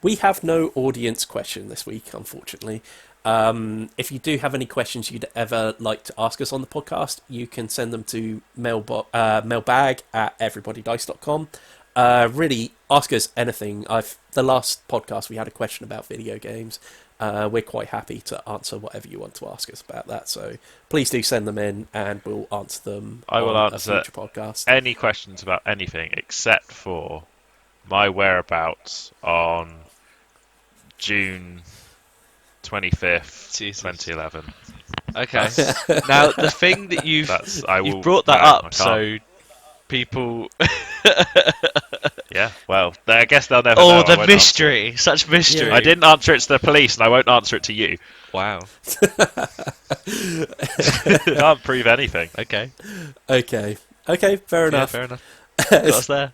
A: we have no audience question this week, unfortunately. If you do have any questions you'd ever like to ask us on the podcast, you can send them to mailbag@everybodydice.com. Really, ask us anything. The last podcast we had a question about video games. We're quite happy to answer whatever you want to ask us about that. So please do send them in, and we'll answer them.
B: I will
A: on
B: answer
A: a future podcast.
B: any questions about anything except for my whereabouts on June 25th, 2011.
C: Okay. Now the thing that you've
B: I will
C: brought that
B: no, I
C: up,
B: can't.
C: so people
B: Yeah, well, I guess they'll never
C: Oh,
B: know. I
C: the
B: won't answer it.
C: mystery! Such mystery.
B: I didn't answer it to the police, and I won't answer it to you.
C: Wow.
B: Can't prove anything.
C: Okay.
A: Okay, fair
C: Yeah,
A: enough.
C: fair enough. Got us there.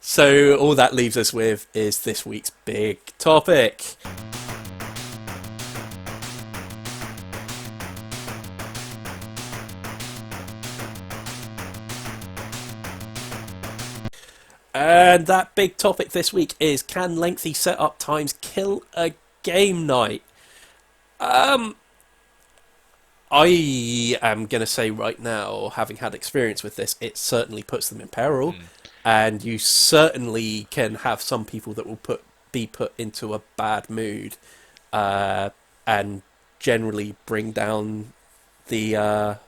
A: So all that leaves us with is this week's big topic. And that big topic this week is, can lengthy setup times kill a game night? I am going to say right now, having had experience with this, it certainly puts them in peril. And you certainly can have some people that will be put into a bad mood and generally bring down the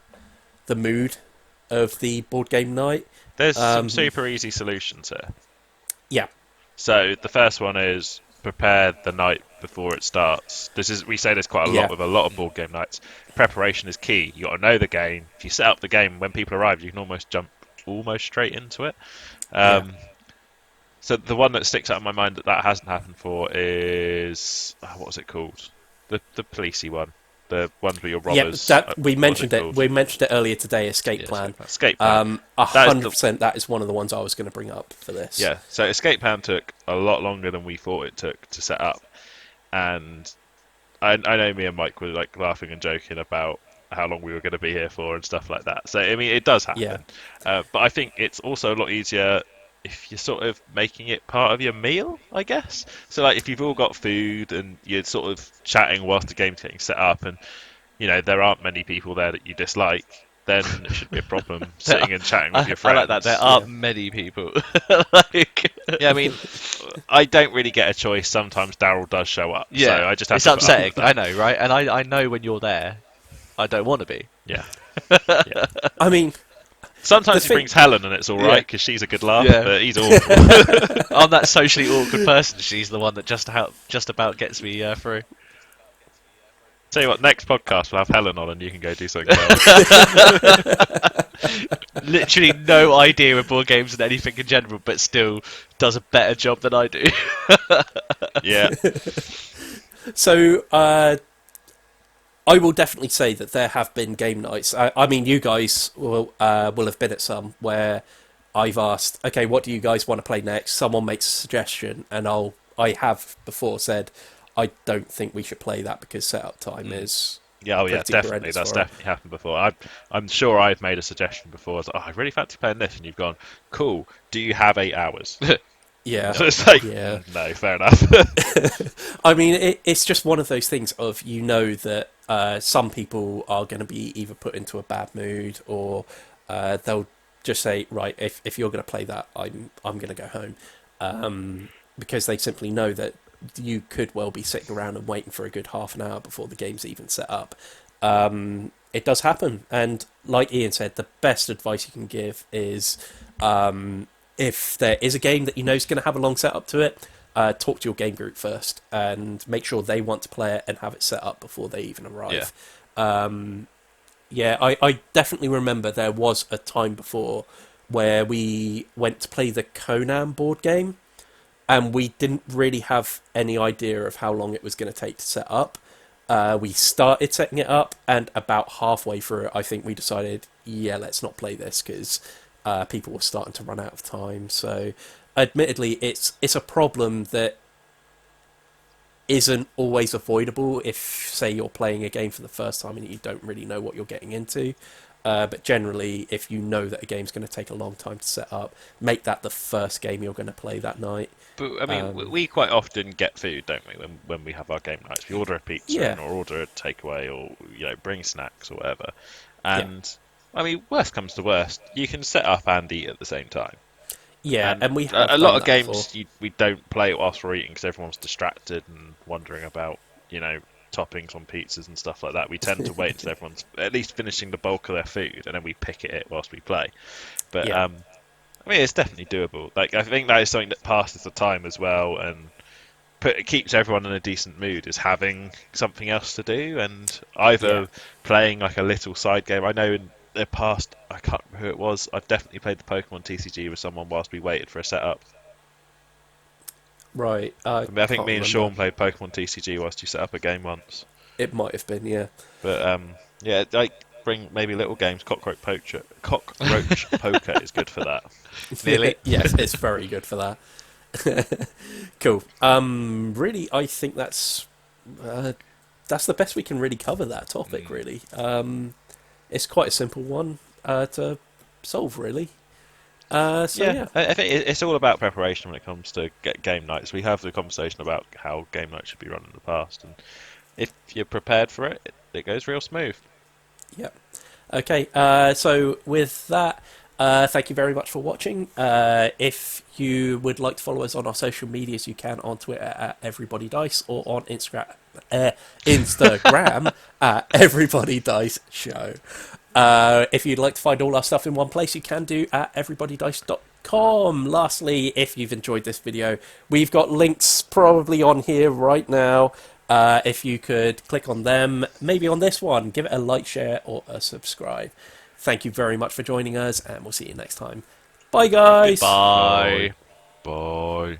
A: mood of the board game night.
B: There's some super easy solutions here.
A: Yeah.
B: So the first one is prepare the night before it starts. We say this quite a lot with a lot of board game nights. Preparation is key. You got to know the game. If you set up the game, when people arrive, you can almost jump straight into it. So the one that sticks out in my mind that hasn't happened for is what was it called? The policey one. The ones where you're robbers.
A: Yeah, we mentioned it. We mentioned it earlier today. Escape Plan.
B: Escape Plan.
A: 100%. That is one of the ones I was going to bring up for this.
B: Yeah. So Escape Plan took a lot longer than we thought it took to set up, and I know me and Mike were like laughing and joking about how long we were going to be here for and stuff like that. So I mean, it does happen.
A: Yeah.
B: But I think it's also a lot easier if you're sort of making it part of your meal, I guess. So like if you've all got food and you're sort of chatting whilst the game's getting set up, and there aren't many people there that you dislike, then it shouldn't be a problem sitting and chatting with your friends.
C: I like that. There aren't many people.
B: Yeah, I mean, I don't really get a choice. Sometimes Daryl does show up.
C: Yeah,
B: so I just have
C: it's
B: to put up
C: upsetting.
B: with that.
C: I know, right? And I know when you're there, I don't want to be.
B: Yeah.
A: I mean,
B: sometimes he brings Helen and it's all right because she's a good laugh, but he's awful.
C: I'm that socially awkward person. She's the one that just about gets me through.
B: Tell you what, next podcast we'll have Helen on and you can go do something else.
C: Literally no idea of board games and anything in general, but still does a better job than I do.
B: Yeah.
A: So, I will definitely say that there have been game nights. I mean, you guys will have been at some where I've asked, okay, what do you guys want to play next? Someone makes a suggestion, and I have before said, I don't think we should play that because setup time is...
B: Yeah, definitely. That's definitely happened before. I'm sure I've made a suggestion before. I was like, I really fancy playing this, and you've gone, cool. Do you have 8 hours?
A: Yeah.
B: So it's like, no, fair enough.
A: I mean, it's just one of those things of that some people are going to be either put into a bad mood or they'll just say, right, if you're going to play that, I'm going to go home, because they simply know that you could well be sitting around and waiting for a good half an hour before the game's even set up. It does happen, and like Iain said, the best advice you can give is if there is a game that you know is going to have a long setup to it, talk to your game group first and make sure they want to play it and have it set up before they even arrive. I definitely remember there was a time before where we went to play the Conan board game, and we didn't really have any idea of how long it was going to take to set up. We started setting it up, and about halfway through it, I think we decided, let's not play this, because people were starting to run out of time. So, admittedly, it's a problem that isn't always avoidable if, say, you're playing a game for the first time and you don't really know what you're getting into. But generally, if you know that a game's going to take a long time to set up, make that the first game you're going to play that night.
B: But I mean, we quite often get food, don't we? When we have our game nights, we order a pizza or order a takeaway, or bring snacks or whatever. And I mean, worst comes to worst, you can set up and eat at the same time.
A: Yeah, and we have
B: a lot of games we don't play whilst we're eating because everyone's distracted and wondering about toppings on pizzas and stuff like that. We tend to wait until everyone's at least finishing the bulk of their food, and then we pick at it whilst we play. But I mean, it's definitely doable. Like, I think that is something that passes the time as well, and it keeps everyone in a decent mood, is having something else to do, and either playing like a little side game. I know they're past. I can't remember who it was. I've definitely played the Pokemon TCG with someone whilst we waited for a setup.
A: Right.
B: I mean, I think
A: Can't
B: me and
A: remember.
B: Sean played Pokemon TCG whilst you set up a game once.
A: It might have been, yeah.
B: But yeah, like bring maybe little games. Cockroach poker is good for that.
C: Nearly.
A: Yes, it's very good for that. Cool. Really, I think that's the best we can really cover that topic. Really, it's quite a simple one to solve. Really. Yeah.
B: I think it's all about preparation when it comes to game nights. We have the conversation about how game nights should be run in the past, and if you're prepared for it, it goes real smooth.
A: Yep. Okay. So with that, thank you very much for watching. If you would like to follow us on our social medias, you can on Twitter at Everybody Dice or on Instagram at Everybody Dice Show. If you'd like to find all our stuff in one place, you can do at everybodydice.com. Lastly, if you've enjoyed this video, we've got links probably on here right now. If you could click on them, maybe on this one, give it a like, share, or a subscribe. Thank you very much for joining us, and we'll see you next time. Bye, guys.
C: Bye.
B: Bye.